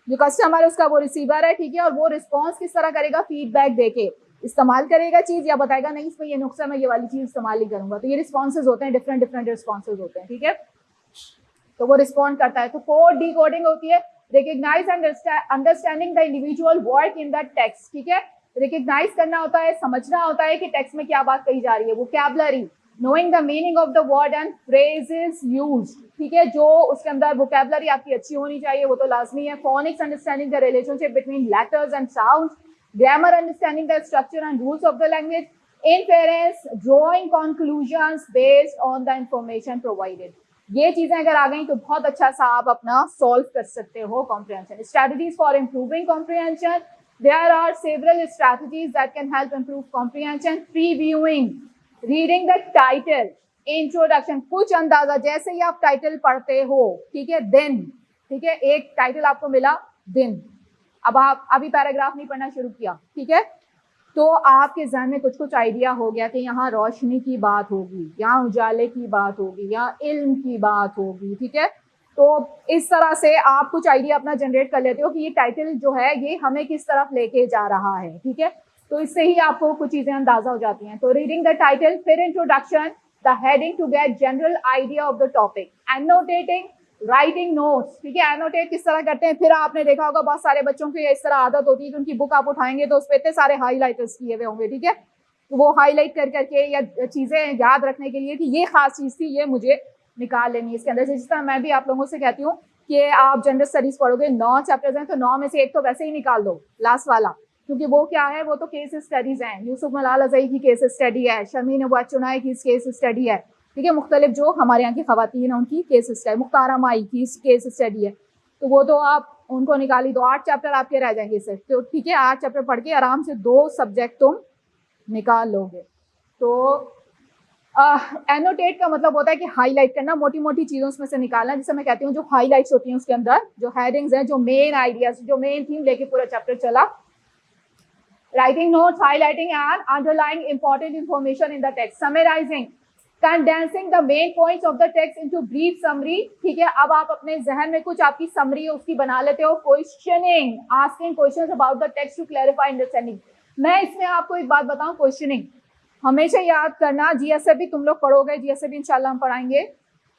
जो कस्टमर है उसका वो रिसीवर है, ठीक है, और वो रिस्पॉन्स किस तरह करेगा, फीडबैक देके इस्तेमाल करेगा चीज या बताएगा नहीं इसमें ये नुक्सा, मैं ये वाली चीज इस्तेमाल नहीं करूंगा। तो ये रिस्पॉन्सेज होते हैं, डिफरेंट डिफरेंट रिस्पॉन्सेज होते हैं, ठीक है, तो वो रिस्पॉन्ड करता है। तो कोड डी कोडिंग होती है recognize understanding the individual word in the text, ठीक है, रिकग्नाइज करना होता है, समझना होता है कि टेक्स्ट में क्या बात कही जा रही है। Vocabulary, knowing the meaning of the word and phrases used, ठीक है, जो उसके अंदर वोकैबुलरी आपकी अच्छी होनी चाहिए, वो तो लाजमी है। Phonics, understanding the relationship between letters and sounds. Grammar, understanding the structure and rules of the language. Inference, drawing conclusions based on the information provided. ये चीजें अगर आ गई तो बहुत अच्छा सा आप अपना सॉल्व कर सकते हो comprehension. Strategies for improving comprehension, there are several strategies that can help improve comprehension. Previewing, reading the title, introduction, कुछ अंदाजा, जैसे ही आप टाइटल पढ़ते हो, ठीक है, दिन, ठीक है, एक टाइटल आपको मिला दिन, अब आप अभी पैराग्राफ नहीं पढ़ना शुरू किया, ठीक है, तो आपके जहन में कुछ कुछ आइडिया हो गया कि यहाँ रोशनी की बात होगी, यहाँ उजाले की बात होगी, यहाँ इल्म की बात होगी, ठीक है। तो इस तरह से आप कुछ आइडिया अपना जनरेट कर लेते हो कि ये टाइटल जो है ये हमें किस तरफ लेके जा रहा है, ठीक है, तो इससे ही आपको कुछ चीजें अंदाजा हो जाती हैं। तो रीडिंग द टाइटल, फिर introduction, the heading to get general idea of the topic, annotating, writing notes, ठीक है, एनोटेट किस तरह करते हैं। फिर आपने देखा होगा बहुत सारे बच्चों की इस तरह आदत होती है कि उनकी बुक आप उठाएंगे तो उस पर इतने सारे हाईलाइटर्स किए हुए होंगे, ठीक है, तो वो हाईलाइट कर करके या चीजें याद रखने के लिए कि ये खास चीज थी, ये मुझे निकाल लेनी है इसके अंदर से। जिस तरह मैं भी आप लोगों से कहती हूँ कि आप जनरल स्टडीज पढ़ोगे, 9 चैप्टर्स हैं तो 9 में से एक तो वैसे ही निकाल दो, लास्ट वाला, क्योंकि वो क्या है, वो तो केस स्टडीज हैं। यूसुफ मलाल अजई की केस स्टडी है, शमीन अबू चुनाई की केस स्टडी है, ठीक है, मुख्तलिफ जो हमारे यहाँ की खवातीन है उनकी केस स्टडी, मुख्तारा माई की केस स्टडी है, तो वो तो आप उनको निकाली दो, 8 चैप्टर आपके रह जाएंगे सिर्फ, तो ठीक है 8 चैप्टर पढ़ के आराम से 2 सब्जेक्ट तुम निकाल लोगे। तो एनोटेट का मतलब होता है कि हाईलाइट करना, मोटी मोटी चीजों उसमें से निकालना, जिसे मैं कहती हूँ जो हाईलाइट्स होती हैं उसके अंदर, जो हेडिंग्स हैं, जो मेन आइडियाज, जो मेन थीम लेके पूरा चैप्टर चला। Writing notes, highlighting and underlining important information in the text, summarizing, condensing the main points of the text into brief summary, ठीक है। अब आप अपने जहन में कुछ आपकी समरी है उसकी बना लेते हो। Questioning, asking questions about the text to clarify understanding. मैं इसमें आपको एक बात बताऊं, क्वेश्चनिंग हमेशा याद करना, जीएसए भी तुम लोग पढ़ोगे, जीएसए भी इंशाल्लाह हम पढ़ाएंगे,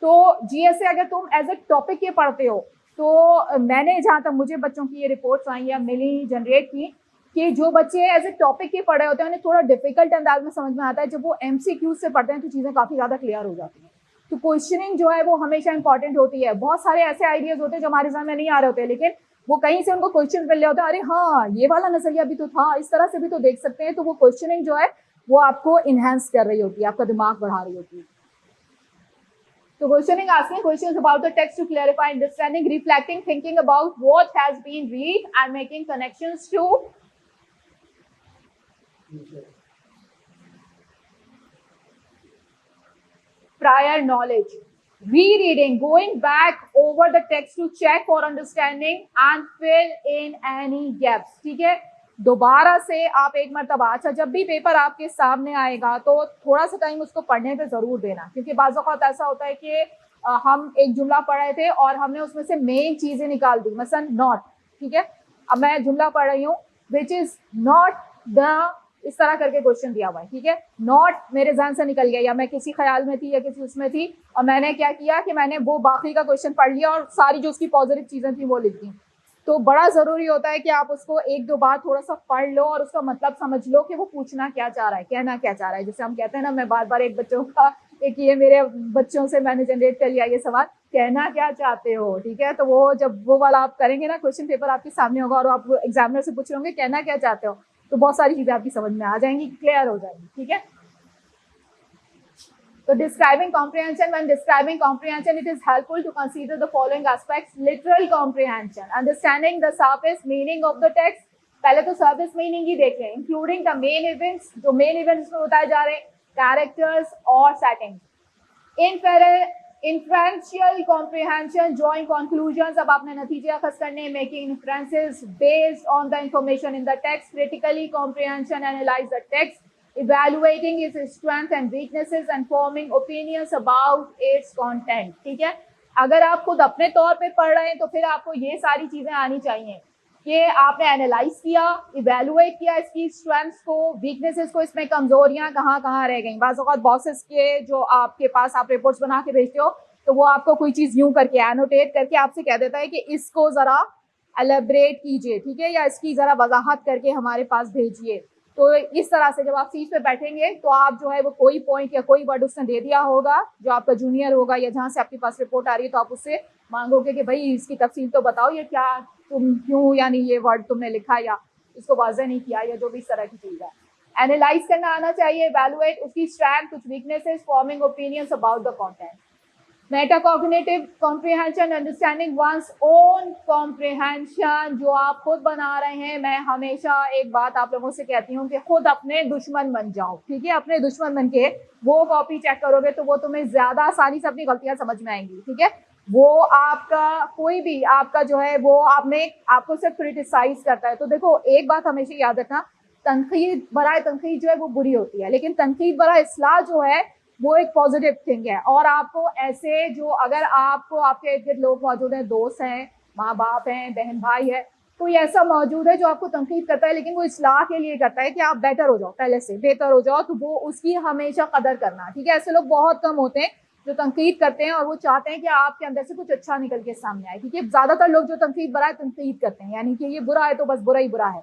तो जीएसए अगर तुम एज ए टॉपिक ये पढ़ते हो, तो मैंने जहाँ तक मुझे बच्चों की ये रिपोर्ट्स आई या मिली जनरेट की, कि जो बच्चे एज ए टॉपिक के पढ़े होते हैं उन्हें थोड़ा डिफिकल्ट अंदाज में समझ में आता है, जब वो एमसीक्यू से पढ़ते हैं तो चीज़ें काफ़ी ज़्यादा क्लियर हो जाती हैं। तो क्वेश्चनिंग जो है वो हमेशा इंपॉर्टेंट होती है। बहुत सारे ऐसे आइडियाज होते हैं जो हमारे सामने नहीं आ रहे होते, लेकिन वो कहीं से उनको क्वेश्चन मिल रहे होते हैं, अरे हाँ ये वाला नजरिया भी तो था, इस तरह से भी तो देख सकते हैं। तो वो क्वेश्चनिंग जो है वो आपको इनहेंस कर रही होती है, आपका दिमाग बढ़ा रही होती है। So questioning, asking questions about the text to clarify understanding, reflecting, thinking about what has been read and making connections to prior knowledge. Rereading, going back over the text to check for understanding and fill in any gaps, ठीक है। दोबारा से आप एक मरतबा, अच्छा जब भी पेपर आपके सामने आएगा तो थोड़ा सा टाइम उसको पढ़ने पे जरूर देना, क्योंकि बाज़ औक़ात ऐसा होता है कि हम एक जुमला पढ़ रहे थे और हमने उसमें से मेन चीजें निकाल दी, मसलन नॉट, ठीक है, अब मैं जुमला पढ़ रही हूँ विच इज नॉट द, इस तरह करके क्वेश्चन दिया हुआ है, ठीक है, नॉट मेरे ज़हन से निकल गया या मैं किसी ख्याल में थी या किसी उसमें थी, और मैंने क्या किया कि मैंने वो बाकी का क्वेश्चन पढ़ लिया और सारी जो उसकी पॉजिटिव चीज़ें थी वो लिख दी। तो बड़ा ज़रूरी होता है कि आप उसको एक दो बार थोड़ा सा पढ़ लो और उसका मतलब समझ लो कि वो पूछना क्या चाह रहा है, कहना क्या चाह रहा है। जैसे हम कहते हैं ना, मैं बार बार एक बच्चों का, एक ये मेरे बच्चों से मैंने जनरेट कर लिया ये सवाल, कहना क्या चाहते हो, ठीक है, तो वो जब वो वाला आप करेंगे ना, क्वेश्चन पेपर आपके सामने होगा और आप एग्जामिनर से पूछ रहे होंगे कहना क्या चाहते हो, तो बहुत सारी चीजें आपकी समझ में आ जाएंगी, क्लियर हो जाएंगी, ठीक है। So describing comprehension, when describing comprehension, it is helpful to consider the following aspects: literal comprehension, understanding the surface meaning of the text, पहले तो surface meaning ही देख लें, including the main events, जो main events में बताए जा रहे हैं, characters और settings. Inferential comprehension, drawing conclusions, अब आपने नतीजे अखज़ करने, making inferences based on the information in the text. Critically comprehension, analyze the text, evaluating its strengths and weaknesses and forming opinions about its content, ठीक है। अगर आप खुद अपने तौर पे पढ़ रहे हैं तो फिर आपको ये सारी चीजें आनी चाहिए कि आपने एनालाइज किया, इवेलुएट किया इसकी स्ट्रेंथ्स को, वीकनेसेस को, इसमें कमजोरियां कहाँ कहाँ रह गई। बाज़ औक़ात बॉसेस के जो आपके पास आप रिपोर्ट्स बना के भेजते हो तो वो आपको कोई चीज़ यूं करके एनोटेट करके आपसे कह देता है कि इसको ज़रा एलेबरेट कीजिए, ठीक है, या इसकी ज़रा वजाहत करके हमारे पास भेजिए। तो इस तरह से जब आप सीट पे बैठेंगे तो आप जो है वो कोई पॉइंट या कोई वर्ड उसने दे दिया होगा जो आपका जूनियर होगा या जहाँ से आपके पास रिपोर्ट आ रही है, तो आप उससे मांगोगे कि भाई इसकी तफसील तो बताओ, ये क्या तुम क्यों यानी ये वर्ड तुमने लिखा या इसको वाज़ह नहीं किया या जो भी इस तरह की चीज़ है। एनालाइज करना आना चाहिए, एवैल्यूएट उसकी स्ट्रेंथ, कुछ weaknesses, forming opinions about the content. Metacognitive comprehension, understanding one's own comprehension, जो आप खुद बना रहे हैं। मैं हमेशा एक बात आप लोगों से कहती हूँ कि खुद अपने दुश्मन बन जाओ, ठीक है, अपने दुश्मन बन के वो कॉपी चेक करोगे तो वो तुम्हें ज़्यादा आसानी से अपनी गलतियाँ समझ में आएंगी, ठीक है। वो आपका कोई भी आपका जो है वो आपको सिर्फ क्रिटिसाइज करता है। तो देखो एक बात हमेशा याद रखना, तनकीद बराए तनकीद जो है वो बुरी होती है, लेकिन तनकीद बराए इस्लाह जो है वो एक पॉजिटिव थिंग है। और आपको ऐसे जो अगर आपको आपके इर्द गिर्द लोग मौजूद हैं, दोस्त हैं, माँ बाप हैं, बहन भाई है, कोई ऐसा मौजूद है जो आपको तनकीद करता है लेकिन वो इस्लाह के लिए करता है कि आप बेटर हो जाओ, पहले से बेहतर हो जाओ, तो वो उसकी हमेशा कदर करना, ठीक है। ऐसे लोग बहुत कम होते हैं जो तनकीद करते हैं और वो चाहते हैं कि आपके अंदर से कुछ अच्छा निकल के सामने आए, क्योंकि ज्यादातर लोग जो तनकीद बरा तनकीद करते हैं, यानी कि ये बुरा है तो बस बुरा ही बुरा है,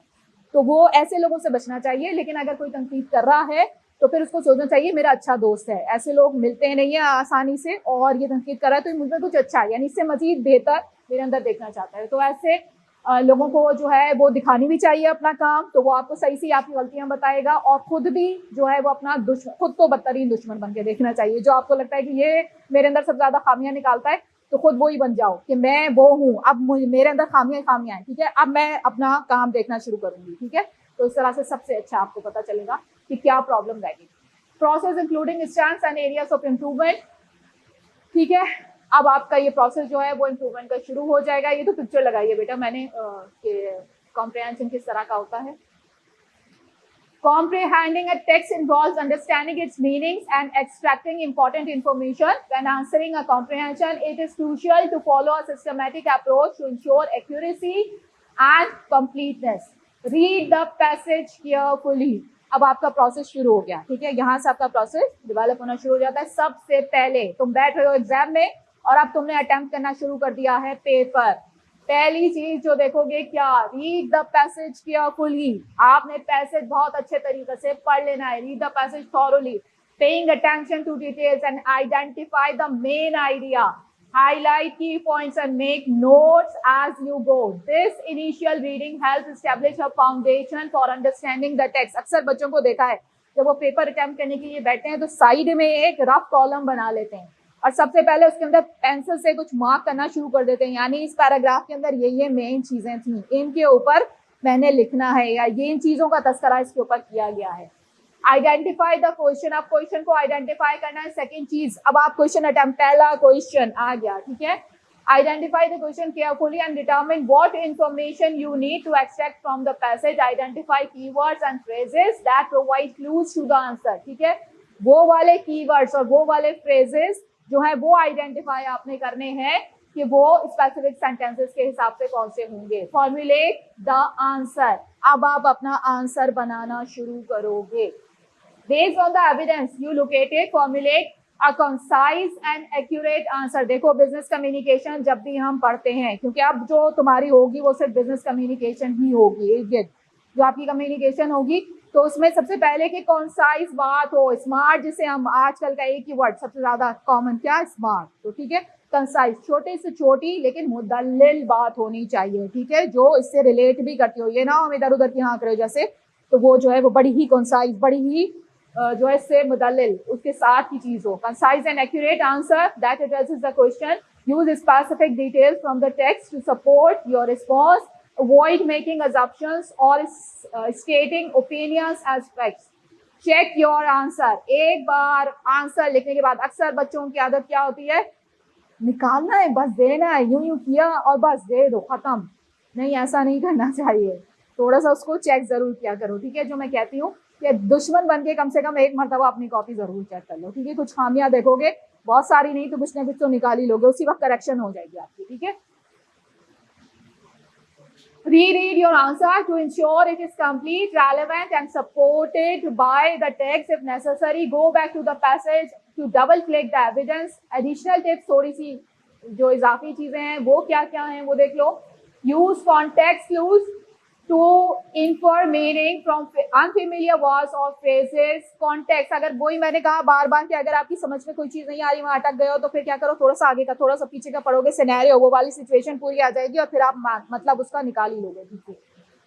तो वो ऐसे लोगों से बचना चाहिए। लेकिन अगर कोई तनकीद कर रहा है तो फिर उसको सोचना चाहिए मेरा अच्छा दोस्त है। ऐसे लोग मिलते नहीं है आसानी से, और ये तनकीद कर रहा है तो मुझ में कुछ अच्छा है, यानी इससे मजीद बेहतर मेरे अंदर देखना चाहता है। तो ऐसे लोगों को जो है वो दिखानी भी चाहिए अपना काम, तो वो आपको सही से आपकी गलतियां बताएगा, और खुद भी जो है वो अपना दुश्मन, खुद को बदतरीन दुश्मन बन के देखना चाहिए। जो आपको लगता है कि ये मेरे अंदर सबसे ज्यादा खामियां निकालता है, तो खुद वो ही बन जाओ कि मैं वो हूँ, अब मेरे अंदर खामियां हैं, ठीक है, अब मैं अपना काम देखना शुरू करूंगी, ठीक है। तो इस तरह से सबसे अच्छा आपको पता चलेगा कि क्या प्रॉब्लम रहेगी। Process including strengths and areas of improvement, ठीक है। अब आपका ये प्रोसेस जो है वो इम्प्रूवमेंट का शुरू हो जाएगा। ये तो पिक्चर लगाई है बेटा मैंने कि कॉम्प्रिहेंशन किस तरह का होता है। Comprehending a text involves understanding its meanings and extracting important information. When answering a comprehension, it is crucial to follow a systematic approach to ensure accuracy and completeness. Read the passage carefully. अब आपका process शुरू हो गया, ठीक है, यहाँ से आपका प्रोसेस डेवलप होना शुरू हो जाता है। सबसे पहले तुम बैठ रहे हो एग्जाम में और अब तुमने अटेम्प्ट करना शुरू कर दिया है पेपर। पहली चीज जो देखोगे क्या, रीड द पैसेज केयरफुली। आपने पैसेज बहुत अच्छे तरीके से पढ़ लेना है। Read the passage thoroughly, paying attention to details and identify the main idea. Highlight key points and make notes as you go. This initial reading helps establish a foundation for understanding the text. अक्सर बच्चों को देखा है जब वो paper attempt करने के लिए बैठते हैं तो साइड में एक रफ कॉलम बना लेते हैं और सबसे पहले उसके अंदर पेंसिल से कुछ मार्क करना शुरू कर देते हैं, यानी इस पैराग्राफ के अंदर ये मेन चीजें थी, इनके ऊपर मैंने लिखना है, या ये इन चीजों का तस्करा इसके ऊपर किया गया है। आइडेंटिफाई द क्वेश्चन, अब क्वेश्चन को आइडेंटिफाई करना है। सेकंड चीज, अब आप क्वेश्चन अटेम्प्ट, पहला क्वेश्चन आ गया, ठीक है। Identify the question carefully and determine what information you need to extract from the passage. Identify keywords and phrases that provide clues to the answer. ठीक है, वो वाले keywords और वो वाले phrases जो है वो आइडेंटिफाई आपने करने हैं कि वो स्पेसिफिक सेंटेंसेस के हिसाब से कौन से होंगे। फॉर्मुलेट द आंसर, अब आप अपना आंसर बनाना शुरू करोगे। Based on the evidence you located, formulate a concise and accurate answer. देखो बिजनेस कम्युनिकेशन जब भी हम पढ़ते हैं, क्योंकि अब जो तुम्हारी होगी वो सिर्फ बिजनेस कम्युनिकेशन ही होगी, जो आपकी कम्युनिकेशन होगी तो उसमें सबसे पहले कि कॉन्साइज बात हो। स्मार्ट, जिसे हम आजकल का एक ही वर्ड सबसे ज्यादा कॉमन क्या, स्मार्ट, तो ठीक है, कंसाइज, छोटे से छोटी लेकिन मुदल्लिल बात होनी चाहिए, ठीक है, जो इससे रिलेट भी करती हो। ये ना हम इधर उधर की हाँ करो जैसे, तो वो जो है वो बड़ी ही कंसाइज, बड़ी ही जो है से मुदल्लिल उसके साथ की चीज हो। Concise and accurate answer that addresses the question. Use specific details from the text to support your response. Avoid making assumptions और stating opinions as facts. Check your answer. एक बार आंसर लिखने के बाद अक्सर बच्चों की आदत क्या होती है, निकालना है बस, देना है, यूं यूं किया और बस दे दो, खत्म। नहीं, ऐसा नहीं करना चाहिए, थोड़ा सा उसको चेक जरूर किया करो, ठीक है। जो मैं कहती हूँ कि दुश्मन बन के कम से कम एक मरतबा अपनी कॉपी जरूर चेक कर लो, ठीक है। कुछ खामियां देखोगे, बहुत सारी नहीं तो कुछ ना कुछ तो निकाल ही लोगे, उसी वक्त करेक्शन हो जाएगी आपकी, ठीक है। Reread your answer to ensure it is complete, relevant and supported by the text. If necessary, go back to the passage to double click the evidence. Additional tips, थोड़ी सी जो इजाफी चीजें हैं वो क्या क्या हैं वो देख लो। Use context clues to infer meaning from unfamiliar words or phrases. Context, अगर वही मैंने कहा बार बार कि अगर आपकी समझ में कोई चीज नहीं आ रही, वहां अटक गए हो तो फिर क्या करो, थोड़ा सा आगे का थोड़ा सा पीछे का पढ़ोगे, सिनेरियो वो वाली सिचुएशन पूरी आ जाएगी और फिर आप मतलब उसका निकाल ही लोगे, ठीक है।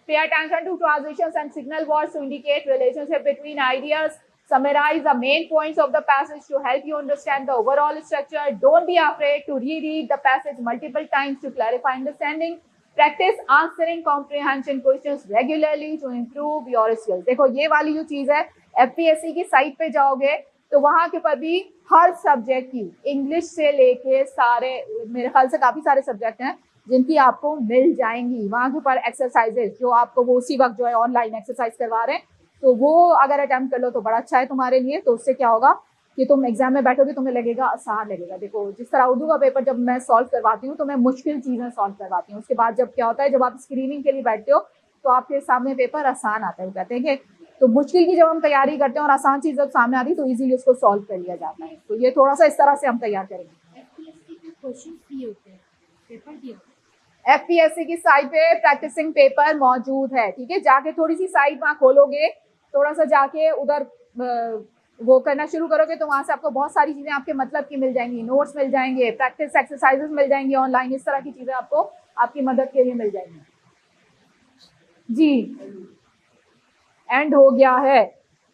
Pay attention to transitions and signal words to indicate relationship between ideas. Summarize the main points of the passage to help you understand the overall structure. Don't be afraid to reread the passage multiple times to clarify understanding. Practice answering comprehension questions regularly to improve your skills. देखो ये वाली जो चीज है, FPSC की site पे जाओगे तो वहां के ऊपर भी हर सब्जेक्ट की, इंग्लिश से लेके सारे, मेरे ख्याल से काफी सारे सब्जेक्ट हैं जिनकी आपको मिल जाएंगी। वहां के ऊपर एक्सरसाइजेस जो आपको वो उसी वक्त जो है ऑनलाइन एक्सरसाइज करवा रहे हैं, तो वो अगर अटेम्प्ट कर लो तो बड़ा अच्छा है तुम्हारे लिए। तो उससे क्या होगा कि तुम एग्जाम में बैठोगे, तुम्हें लगेगा आसान लगेगा। देखो जिस तरह उर्दू का पेपर जब मैं सॉल्व करवाती हूँ तो मैं मुश्किल चीजें सॉल्व करवाती हूँ, उसके बाद जब क्या होता है, जब आप स्क्रीनिंग के लिए बैठते हो तो आपके सामने पेपर आसान आता है। वो कहते हैं कि तो मुश्किल की जब हम तैयारी करते हैं और आसान चीज जब सामने आती है तो इजीली उसको सॉल्व कर लिया जाता है। तो ये थोड़ा सा इस तरह से हम तैयार करेंगे। एफपीएससी की साइट पे प्रैक्टिसिंग पेपर मौजूद है, ठीक है। जाके थोड़ी सी साइट वहाँ खोलोगे, थोड़ा सा जाके उधर वो करना शुरू करोगे तो वहां से आपको बहुत सारी चीजें आपके मतलब की मिल जाएंगी, नोट्स मिल जाएंगे, प्रैक्टिस एक्सरसाइजेस मिल जाएंगी ऑनलाइन, इस तरह की चीजें आपको आपकी मदद के लिए मिल जाएंगी। जी एंड हो गया है।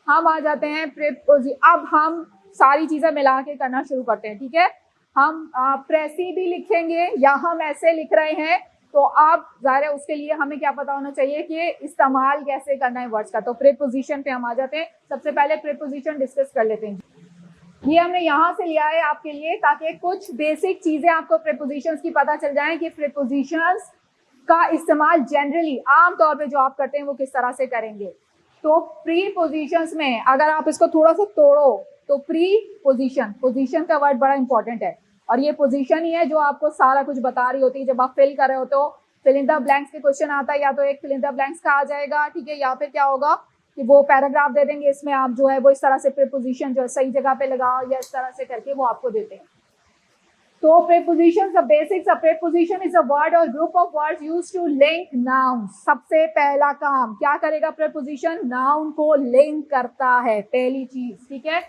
हम आ जाते हैं अब हम सारी चीजें मिला के करना शुरू करते हैं, ठीक है। हम प्रेसी भी लिखेंगे या हम ऐसे लिख रहे हैं तो आप ज़ाहिर है उसके लिए हमें क्या पता होना चाहिए कि इस्तेमाल कैसे करना है वर्ड्स का। तो प्रीपोजिशन पे हम आ जाते हैं। सबसे पहले प्रीपोजिशन डिस्कस कर लेते हैं। ये हमने यहाँ से लिया है आपके लिए ताकि कुछ बेसिक चीजें आपको प्रीपोजिशंस की पता चल जाए कि प्रीपोजिशंस का इस्तेमाल जनरली आमतौर पे जो आप करते हैं वो किस तरह से करेंगे। तो प्रीपोजिशंस में अगर आप इसको थोड़ा सा तोड़ो तो प्रीपोजिशन, पोजीशन का वर्ड बड़ा इंपॉर्टेंट है और ये पोजीशन ही है जो आपको सारा कुछ बता रही होती है। जब आप फिल कर रहे हो तो फिल इन द ब्लैंक्स के क्वेश्चन आता है, या तो एक फिल इन द ब्लैंक्स का आ जाएगा, ठीक है, या फिर क्या होगा कि वो पैराग्राफ दे देंगे, इसमें आप जो है वो इस तरह से प्रीपोजिशन जो सही जगह पे लगाओ या इस तरह से करके वो आपको देते हैं। तो prepositions, the basics of preposition is a word or group of words used to link nouns। सबसे पहला काम क्या करेगा preposition? noun को link करता है, पहली चीज, ठीक है।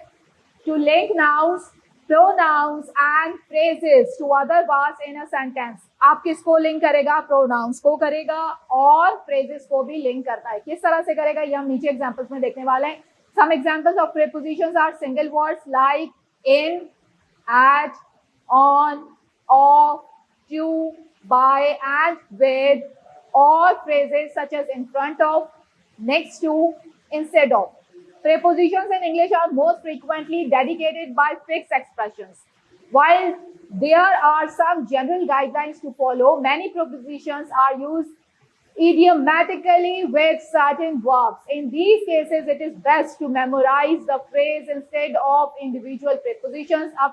To link nouns, pronouns and phrases to other words in a sentence। आप किसको लिंक करेगा? pronouns को करेगा और phrases को भी लिंक करता है। किस तरह से करेगा ये हम नीचे एग्जाम्पल्स में देखने वाले हैं। Some examples of prepositions are single words like in, at, on, off, to, by and with, or phrases such as in front of, next to, instead of। Prepositions in English are most frequently dedicated by fixed expressions. While there are some general guidelines to follow, many prepositions are used idiomatically with certain verbs। In these cases, it is best to memorize the phrase instead of individual prepositions। A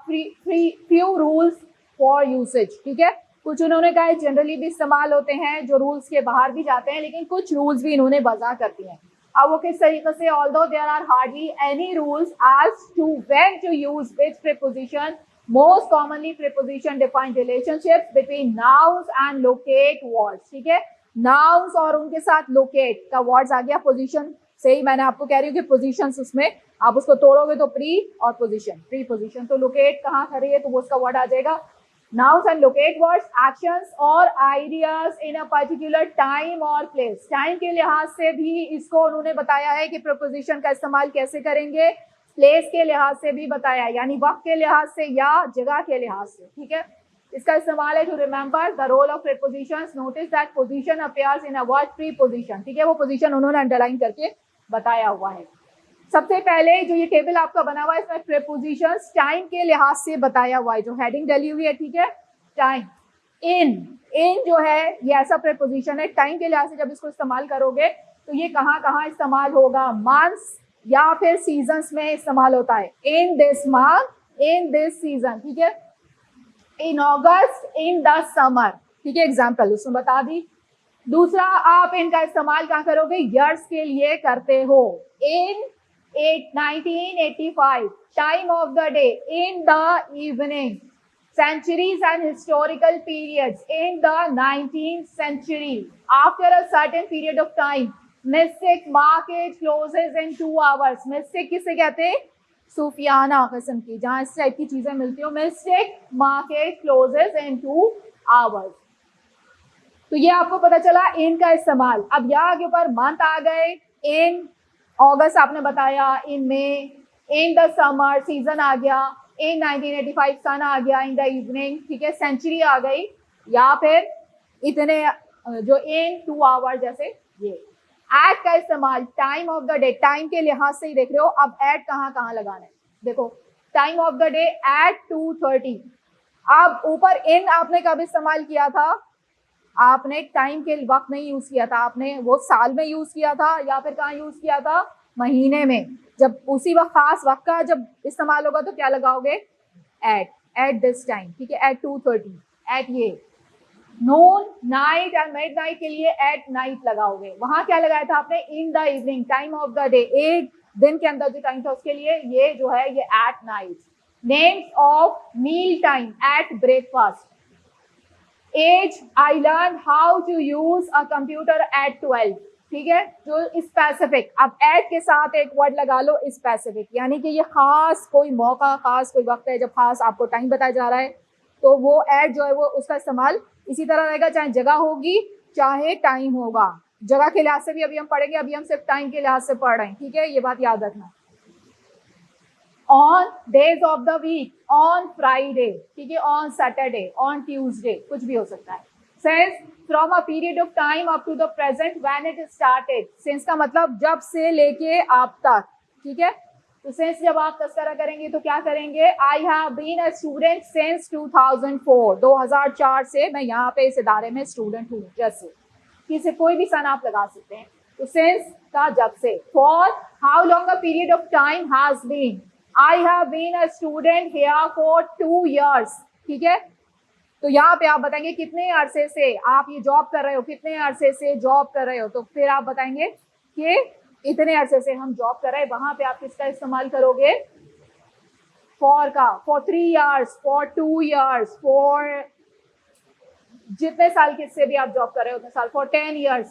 few rules for usage, ठीक है। कुछ उन्होंने कहा है generally भी इस्तेमाल होते हैं, जो रूल्स के बाहर भी जाते हैं, लेकिन कुछ रूल्स भी इन्होंने वजह करती हैं। अब वो किस तरीके से? although there are hardly any rules as to when to use which preposition, most commonly preposition define relationships between nouns and locate words, ठीक है। नाउन्स और उनके साथ लोकेट का वर्ड्स आ गया पोजीशन से ही। मैंने आपको कह रही हूँ कि पोजीशंस उसमें आप उसको तोड़ोगे तो प्री और पोजीशन, प्री पोजीशन। तो लोकेट कहाँ खड़ी है तो वो उसका वर्ड आ जाएगा। Nouns and locate words, actions और ideas in a particular time और प्लेस। टाइम के लिहाज से भी इसको उन्होंने बताया है कि प्रीपोजिशन का इस्तेमाल कैसे करेंगे, प्लेस के लिहाज से भी बताया, यानी वक्त के लिहाज से या जगह के लिहाज से, ठीक है। इसका इस्तेमाल है to remember the role of prepositions. Notice that position appears in a word preposition, ठीक है। वो पोजीशन उन्होंने अंडरलाइन करके बताया हुआ है। सबसे पहले जो ये टेबल आपका बना हुआ है इसमें प्रीपोजिशंस टाइम के लिहाज से बताया हुआ है, जो हेडिंग डली हुई है, ठीक है। टाइम, इन जो है ये ऐसा प्रीपोजिशन है, टाइम के लिहाज से जब इसको इस्तेमाल करोगे तो ये कहाँ कहाँ इस्तेमाल होगा? मंथ्स या फिर सीजन्स में इस्तेमाल होता है। In this month, in this season, ठीक है। In August, in the summer, ठीक है, एग्जाम्पल उसमें बता दी। दूसरा, आप इनका इस्तेमाल कहाँ करोगे? ईयर्स के लिए करते हो। इन 1985, time of the day, in the evening. centuries and historical periods, in the 19th century, after a certain period of time, mystic market closes in 2 hours। mystic किसे कहते हैं? सूफियाना किस्म की, जहां इस टाइप की चीजें मिलती हो। mystic market closes in 2 hours। तो ये आपको पता चला इन का इस्तेमाल। अब यहाँ के ऊपर मंथ आ गए, इन अगस्त आपने बताया, इन मई, इन द समर सीजन आ गया, इन 1985 सन आ गया, इन द इवनिंग, ठीक है। सेंचुरी आ गई, या फिर इतने जो इन 2 आवर जैसे ये। एट का इस्तेमाल time of the day, time के लिहाज से ही देख रहे हो। अब एट कहाँ कहाँ लगाना है देखो। Time of the day at 2:30। अब ऊपर इन आपने कब इस्तेमाल किया था? आपने टाइम के वक्त नहीं यूज किया था, आपने वो साल में यूज किया था या फिर कहाँ यूज किया था? महीने में। जब उसी वक्त खास वक्त का जब इस्तेमाल होगा तो क्या लगाओगे? एट दिस टाइम, ठीक है। एट 2:30, एट ये। नून, नाइट एंड मिड नाइट के लिए एट नाइट लगाओगे। वहां क्या लगाया था आपने? In the evening, time of the day, एक दिन के अंदर जो टाइम था उसके लिए ये जो है ये at night. Names of meal time, at breakfast. As, I learn how to use a computer at 12। ठीक है, जो स्पेसिफिक, अब एट के साथ एक वर्ड लगा लो स्पेसिफिक, यानी कि ये खास कोई मौका, खास कोई वक्त है जब खास आपको टाइम बताया जा रहा है, तो वो एट जो है वो उसका इस्तेमाल इसी तरह रहेगा, चाहे जगह होगी चाहे टाइम होगा। जगह के लिहाज से भी अभी हम पढ़ेंगे, अभी हम सिर्फ टाइम के लिहाज से पढ़ रहे हैं, ठीक है, ये बात याद रखना। On days of the week, on Friday, ठीक है, ऑन सैटरडे, ऑन ट्यूसडे, कुछ भी हो सकता है। Since, from a period of time up to the present when it started. Since का मतलब जब से लेके आप तक, ठीक है। तो सिंस जब आप तस्करा करेंगे तो क्या करेंगे? I have been a student since 2004। 2004 से मैं यहाँ पे इस इदारे में स्टूडेंट हूँ। जैसे किसी कोई भी सन आप लगा सकते हैं, तो सिंस का जब से। For how long a period of time has been, I have been a student here for 2 years। ठीक है, तो यहाँ पे आप बताएंगे कितने अरसे से आप ये जॉब कर रहे हो, कितने अरसे से जॉब कर रहे हो, तो फिर आप बताएंगे कि इतने अरसे से हम जॉब कर रहे हैं। वहां पे आप किसका इस्तेमाल करोगे? फॉर का। For 3 years, for 2 years, for जितने साल किससे भी आप जॉब कर रहे हो उतने साल, फॉर 10 years।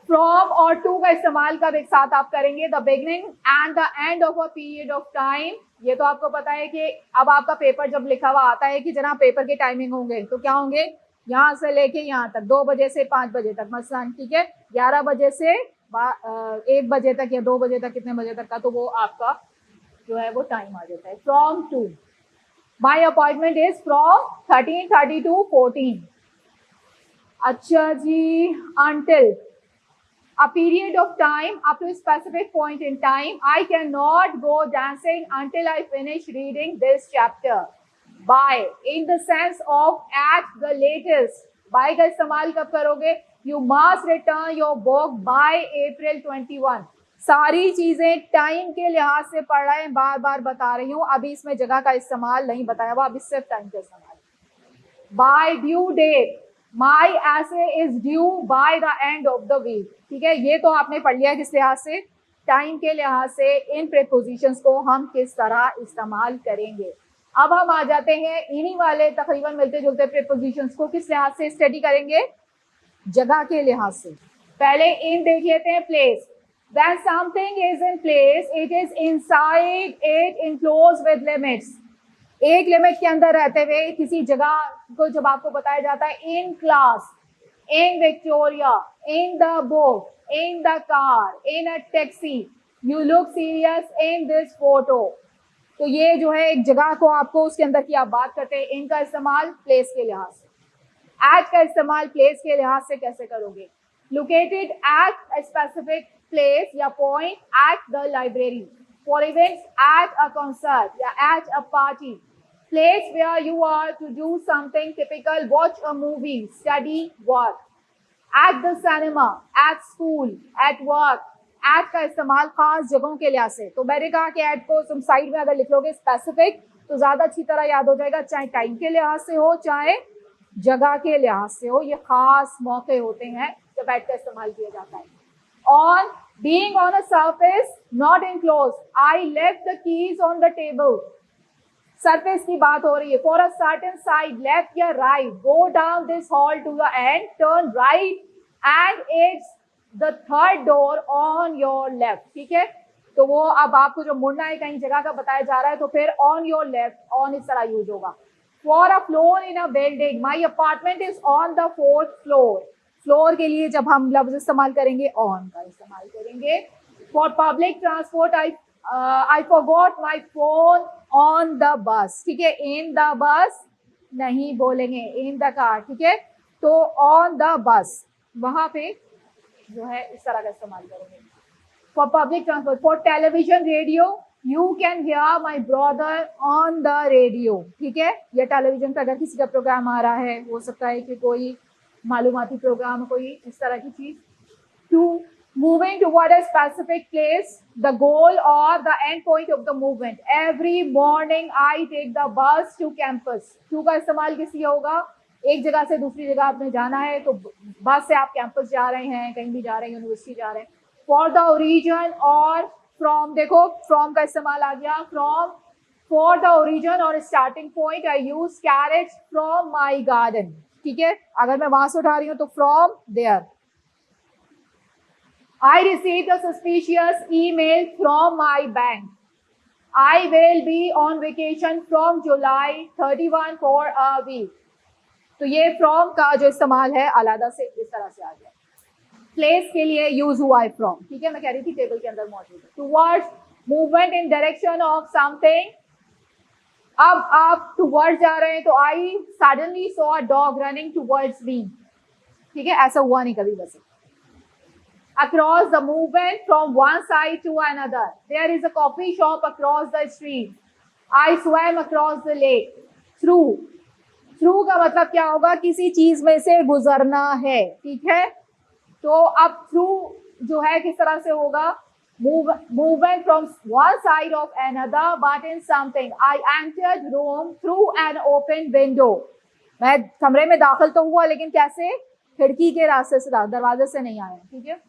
फ्रॉम और टू का इस्तेमाल कब एक साथ आप करेंगे? The beginning and the end of a period of time. ये तो आपको पता है कि अब आपका पेपर जब लिखा हुआ आता है कि जनाब पेपर के टाइमिंग होंगे, तो क्या होंगे? यहाँ से लेके यहाँ तक 2 बजे से 5 बजे तक मसलन, ठीक है, 11 बजे से 1 बजे तक या 2 बजे तक, कितने बजे तक का, तो वो आपका जो है वो टाइम आ जाता है। From to, my appointment is from 13:30 to 14। अच्छा जी, until a period of time up to a specific point in time. I cannot go dancing until I finish reading this chapter. By, in the sense of at the latest. By का इस्तेमाल कब करोगे? You must return your book by April 21। सारी चीजें time के लिहाज से पढ़ रहे हैं, बार बार बता रही हूँ, अभी इसमें जगह का इस्तेमाल नहीं बताया हुआ, अभी सिर्फ टाइम का इस्तेमाल। By due date, my essay is due by the end of the week। ठीक है, ये तो आपने पढ़ लिया किस लिहाज से? टाइम के लिहाज से इन प्रीपोजिशंस को हम किस तरह इस्तेमाल करेंगे। अब हम आ जाते हैं इन्हीं वाले तकरीबन मिलते जुलते प्रीपोजिशंस को किस लिहाज से स्टडी करेंगे? जगह के लिहाज से। पहले इन देख लेते हैं, place. When something is in place, it is inside it, enclosed with limits। एक लिमिट के अंदर रहते हुए किसी जगह को जब आपको बताया जाता है, in class, in Victoria, in the book, in the car, in a taxi, you look serious in this photo. तो ये जो है एक जगह को आपको उसके अंदर की आप बात करते हैं। इन का इस्तेमाल प्लेस के लिहाज से। एट का इस्तेमाल प्लेस के लिहाज से कैसे करोगे? Located at a specific place या point at the library. For events at a concert या at a party. Place where you are to do something typical, watch a movie, study, work। At the cinema, at school, at work। at का इस्तेमाल खास जगहों के लिहाज से। तो मैंने कहा कि at को तुम साइड में अगर लिख लोगे स्पेसिफिक तो ज्यादा अच्छी तरह याद हो जाएगा, चाहे टाइम के लिहाज से हो चाहे जगह के लिहाज से हो। ये खास मौके होते हैं जब at का इस्तेमाल किया जाता है। On, being on a surface not enclosed, I left the keys on the table। Surface की बात हो रही है। For a certain side, left या right, go down this hall to the end, turn right and it's the third door on your left. ठीक है, तो वो अब आपको जो मुड़ना है कहीं जगह का बताया जा रहा है, तो फिर ऑन योर लेफ्ट, ऑन इस तरह यूज होगा। For a floor in a building, my apartment is on the 4th floor। Floor के लिए जब हम लफ्ज इस्तेमाल करेंगे ऑन का इस्तेमाल करेंगे। For public transport, I forgot my phone on the bus। ठीक है, in the bus नहीं बोलेंगे, in the car। ठीक है, तो on the bus वहां पे जो है इस तरह का इस्तेमाल करेंगे। For public transport, for television, radio, you can hear my brother on the radio। ठीक है, या टेलीविजन पर अगर किसी का प्रोग्राम आ रहा है, हो सकता है कि कोई मालूमाती प्रोग्राम, कोई इस तरह की चीज। To moving toward a specific place, the goal or the end point of the movement. Every morning I take the bus to campus. to का इस्तेमाल किस लिए होगा? एक जगह से दूसरी जगह आपने जाना है तो बस से आप कैंपस जा रहे हैं, कहीं भी जा रहे हैं, यूनिवर्सिटी जा रहे हैं. फॉर द ओरिजिन और फ्रॉम, देखो फ्रॉम का इस्तेमाल आ गया. फ्रॉम, फॉर द ओरिजिन और starting point I use carriage from my garden. ठीक है, अगर मैं वहां से उठा रही हूँ तो from there. I received a suspicious email from my bank. I will be on vacation from July 31 for a week. तो ये from का जो इस्तेमाल है अलग से इस तरह से आ गया. प्लेस के लिए यूज हुआ है from. ठीक है, मैं कह रही थी टेबल के अंदर मौजूद है. Towards, movement in direction of something. अब आप towards जा रहे हैं तो I suddenly saw a dog running towards me. ठीक है, ऐसा हुआ नहीं कभी वैसे. Across, the movement from one side to another. There is a coffee shop across the street. I swam across the lake. Through. Through का मतलब क्या होगा? किसी चीज में से गुजरना है. ठीक है, तो अब through जो है किस तरह से होगा? Movement from one side of another, but in something. I entered room through an open window. मैं कमरे में दाखिल तो हुआ लेकिन कैसे? खिड़की के रास्ते से, दरवाजे से नहीं आया. ठीक है.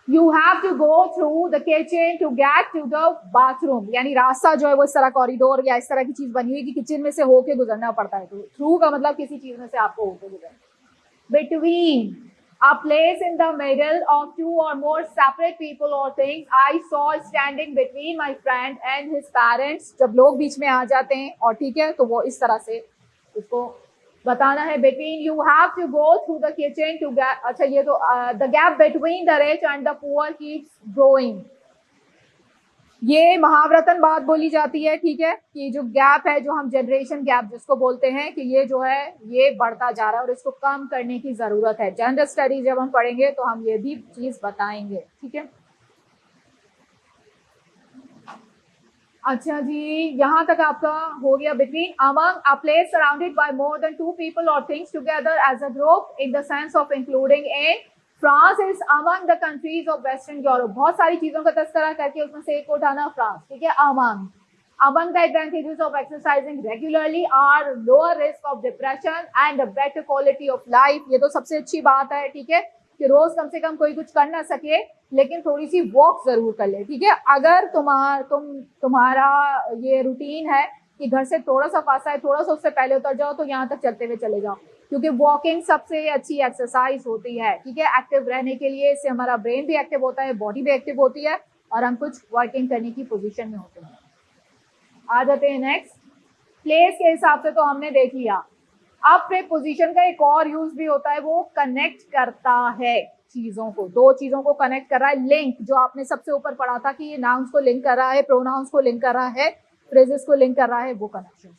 You have to go through the kitchen to get to the bathroom. यानी रास्ता जो है वो इस तरह कॉरिडोर या इस तरह की चीज बनी हुई है कि किचन में से होके गुजरना पड़ता है. तो थ्रू का मतलब किसी चीज में से आपको होके गुजरना. Between, a place in the middle of two or more separate people or things. I saw standing between my friend and his parents. जब लोग बीच में आ जाते हैं और ठीक है तो वो इस तरह से उसको बताना है. between, you have to go through the kitchen to get. अच्छा, ये तो the gap between the rich and the poor keeps growing. ये महावरतन बात बोली जाती है. ठीक है, कि जो गैप है, जो हम जनरेशन गैप जिसको बोलते हैं, कि ये जो है ये बढ़ता जा रहा है और इसको कम करने की जरूरत है. जेंडर स्टडीज जब हम पढ़ेंगे तो हम ये भी चीज बताएंगे. ठीक है, अच्छा जी, यहाँ तक आपका हो गया. Between, among, a place surrounded by more than two people और things together as a group in the sense of including. In France is among the countries of western Europe. बहुत सारी चीजों का तस्करा करके उसमें से एक को उठाना फ्रांस. ठीक है, among. Among the advantages of exercising regularly are lower risk of depression and a better quality of life. ये तो सबसे अच्छी बात है. ठीक है, कि रोज कम से कम कोई कुछ कर ना सके लेकिन थोड़ी सी वॉक जरूर कर ले. ठीक है, अगर तुम्हारा ये रूटीन है कि घर से थोड़ा सा फासला है, थोड़ा सा उससे पहले उतर जाओ तो यहाँ तक चलते हुए चले जाओ, क्योंकि वॉकिंग सबसे अच्छी एक्सरसाइज होती है. ठीक है, एक्टिव रहने के लिए. इससे हमारा ब्रेन भी एक्टिव होता है, बॉडी भी एक्टिव होती है और हम कुछ वर्किंग करने की पोजीशन में होते हैं. आ जाते हैं नेक्स्ट. प्लेस के हिसाब से तो हमने देख लिया. अब प्रीपोजिशन का एक और यूज भी होता है, वो कनेक्ट करता है चीजों को. दो चीजों को कनेक्ट कर रहा है. लिंक, जो आपने सबसे ऊपर पढ़ा था कि ये नाउन्स को लिंक कर रहा है, प्रोनाउंस को लिंक कर रहा है, फ्रेजेस को लिंक कर रहा है, वो connection.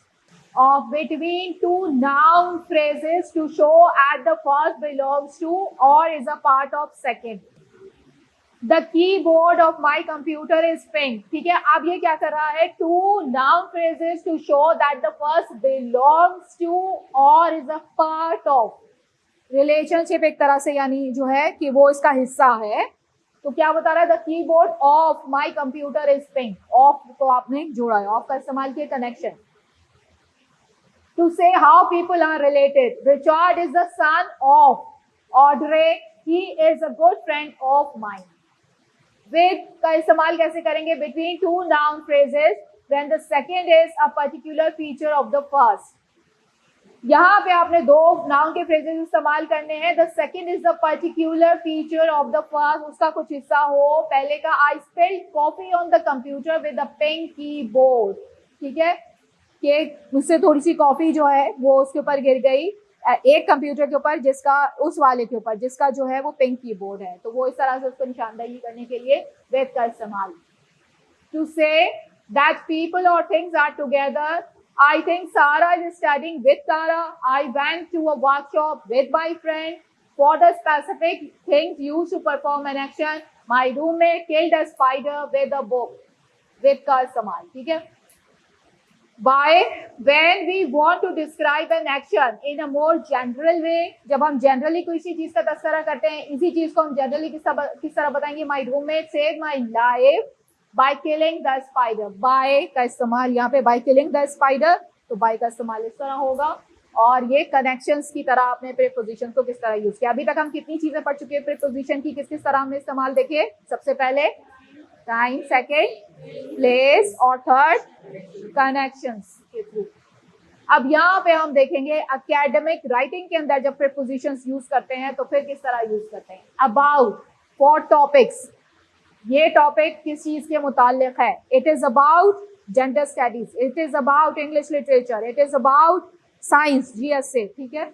Of between two noun phrases to show that the first belongs to और is a part of second. The keyboard of my computer is pink. ठीक है, अब ये क्या कर रहा है? Two noun phrases to show that the first belongs to or is a part of. Relationship एक तरह से, यानी जो है कि वो इसका हिस्सा है. तो क्या बता रहा है? The keyboard of my computer is pink. Of तो आपने जोड़ा है, of का इस्तेमाल किया connection. To say how people are related. Richard is the son of Audrey. He is a good friend of mine. With का इस्तेमाल कैसे करेंगे? Between two noun phrases when the second is a particular feature of the first. यहाँ पे आपने दो noun के phrases इस्तेमाल करने हैं. The second is the particular feature of the first. उसका कुछ हिस्सा हो. पहले का I spilled coffee on the computer with a pink keyboard. ठीक है, कि मुझसे थोड़ी सी कॉफी जो है वो उसके ऊपर गिर गई, एक कंप्यूटर के ऊपर जिसका, उस वाले के ऊपर जिसका जो है वो पिंक कीबोर्ड है. तो वो इस तरह से उसको निशानदही करने के लिए विद का इस्तेमाल. टू से दैट पीपल और things are together. I think Sara is studying with Tara. I went to a workshop with my friend for the specific things used to perform an action. My roommate killed a spider with a book. With का इस्तेमाल. ठीक है, By when we want to describe an action in a more general way, जब हम generally किसी चीज का तस्करा करते हैं, इसी चीज को हम generally किस तरह बताएंगे? My roommate saved my life by killing the spider. By का इस्तेमाल यहाँ पे by killing the spider, तो by का इस्तेमाल इस तरह होगा। और ये कनेक्शंस की तरह आपने प्रीपोजिशन को किस तरह यूज किया। अभी तक हम कितनी चीजें पढ़ चुके हैं प्रीपोजिशन की, किस किस तरह हमने इस्तेमाल देखे? सबसे पहले टाइम, सेकेंड प्लेस, और थर्ड कनेक्शंस के थ्रू। अब यहाँ पे हम देखेंगे एकेडमिक राइटिंग के अंदर जब प्रीपोजिशंस यूज करते हैं तो फिर किस तरह यूज करते हैं। अबाउट फॉर टॉपिक्स, ये टॉपिक किस चीज के मुताल्लिक है? It is about gender studies, it is about English literature, it is about science, GS से, ठीक है।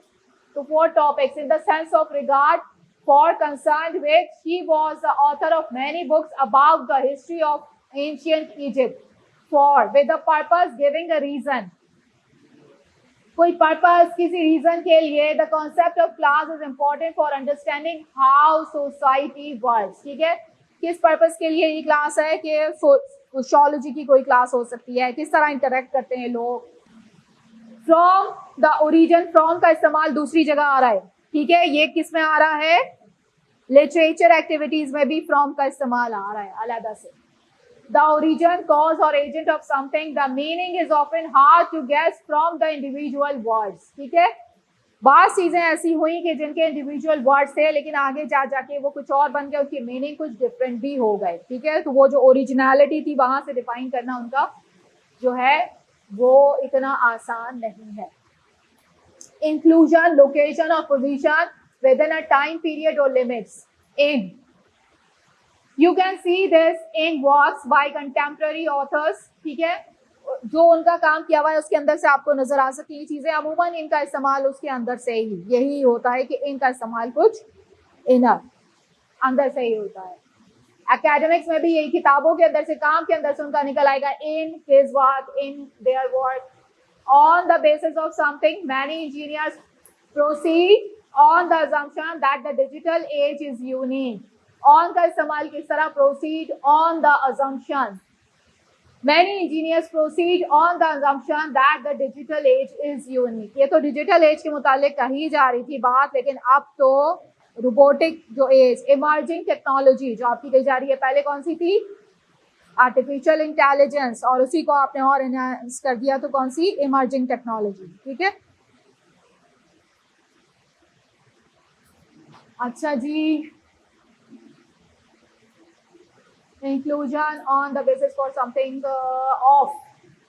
तो for topics in the sense of regard, for concerned with, she was the author of many books about the history of ancient Egypt. For, with the purpose, giving a reason. कोई purpose, किसी reason के लिए। The concept of class is important for understanding how society works, ठीक है। किस purpose के लिए ये क्लास है? कि सोशियोलॉजी की कोई क्लास हो सकती है, किस तरह इंटरेक्ट करते हैं लोग। फ्रॉम द ओरिजिन, फ्रॉम का इस्तेमाल दूसरी जगह आ रहा है, ठीक है। ये किस में आ रहा है? लिटरेचर एक्टिविटीज में भी फ्रॉम का इस्तेमाल आ रहा है अलग से। द ओरिजिन, कॉज और agent of something, the meaning is often hard to guess from the individual words, ठीक है। बात चीजें ऐसी हुई कि जिनके इंडिविजुअल वर्ड्स थे लेकिन आगे जा जाके वो कुछ और बन गए, उसकी मीनिंग कुछ डिफरेंट भी हो गए, ठीक है। तो वो जो ओरिजिनलिटी थी वहां से डिफाइन करना उनका जो है वो इतना आसान नहीं है। Inclusion, location or position within a time period or limits. In, you can see this in works by contemporary authors, ठीक है। जो उनका काम किया हुआ है उसके अंदर से आपको नजर आ सकती है चीजें। अमूमन इनका इस्तेमाल उसके अंदर से ही यही होता है कि इनका इस्तेमाल कुछ इनर अंदर से ही होता है। एकेडमिक्स में भी यही, किताबों के अंदर से, काम के अंदर से उनका निकल आएगा। In his work, in their work. On the basis of something, many engineers proceed on the assumption that the digital age is unique. On का इस्तेमाल किस तरह? Proceed on the assumption. Many engineers proceed on the assumption that the digital age is unique. ये तो digital age के मुतालिक कही जा रही थी बात, लेकिन अब तो रोबोटिक जो एज, इमर्जिंग टेक्नोलॉजी जो आपकी कही जा रही है, पहले कौन सी थी? आर्टिफिशियल इंटेलिजेंस, और उसी को आपने और एनहांस कर दिया तो कौन सी? इमर्जिंग टेक्नोलॉजी, ठीक है। अच्छा जी, inclusion on the basis for something of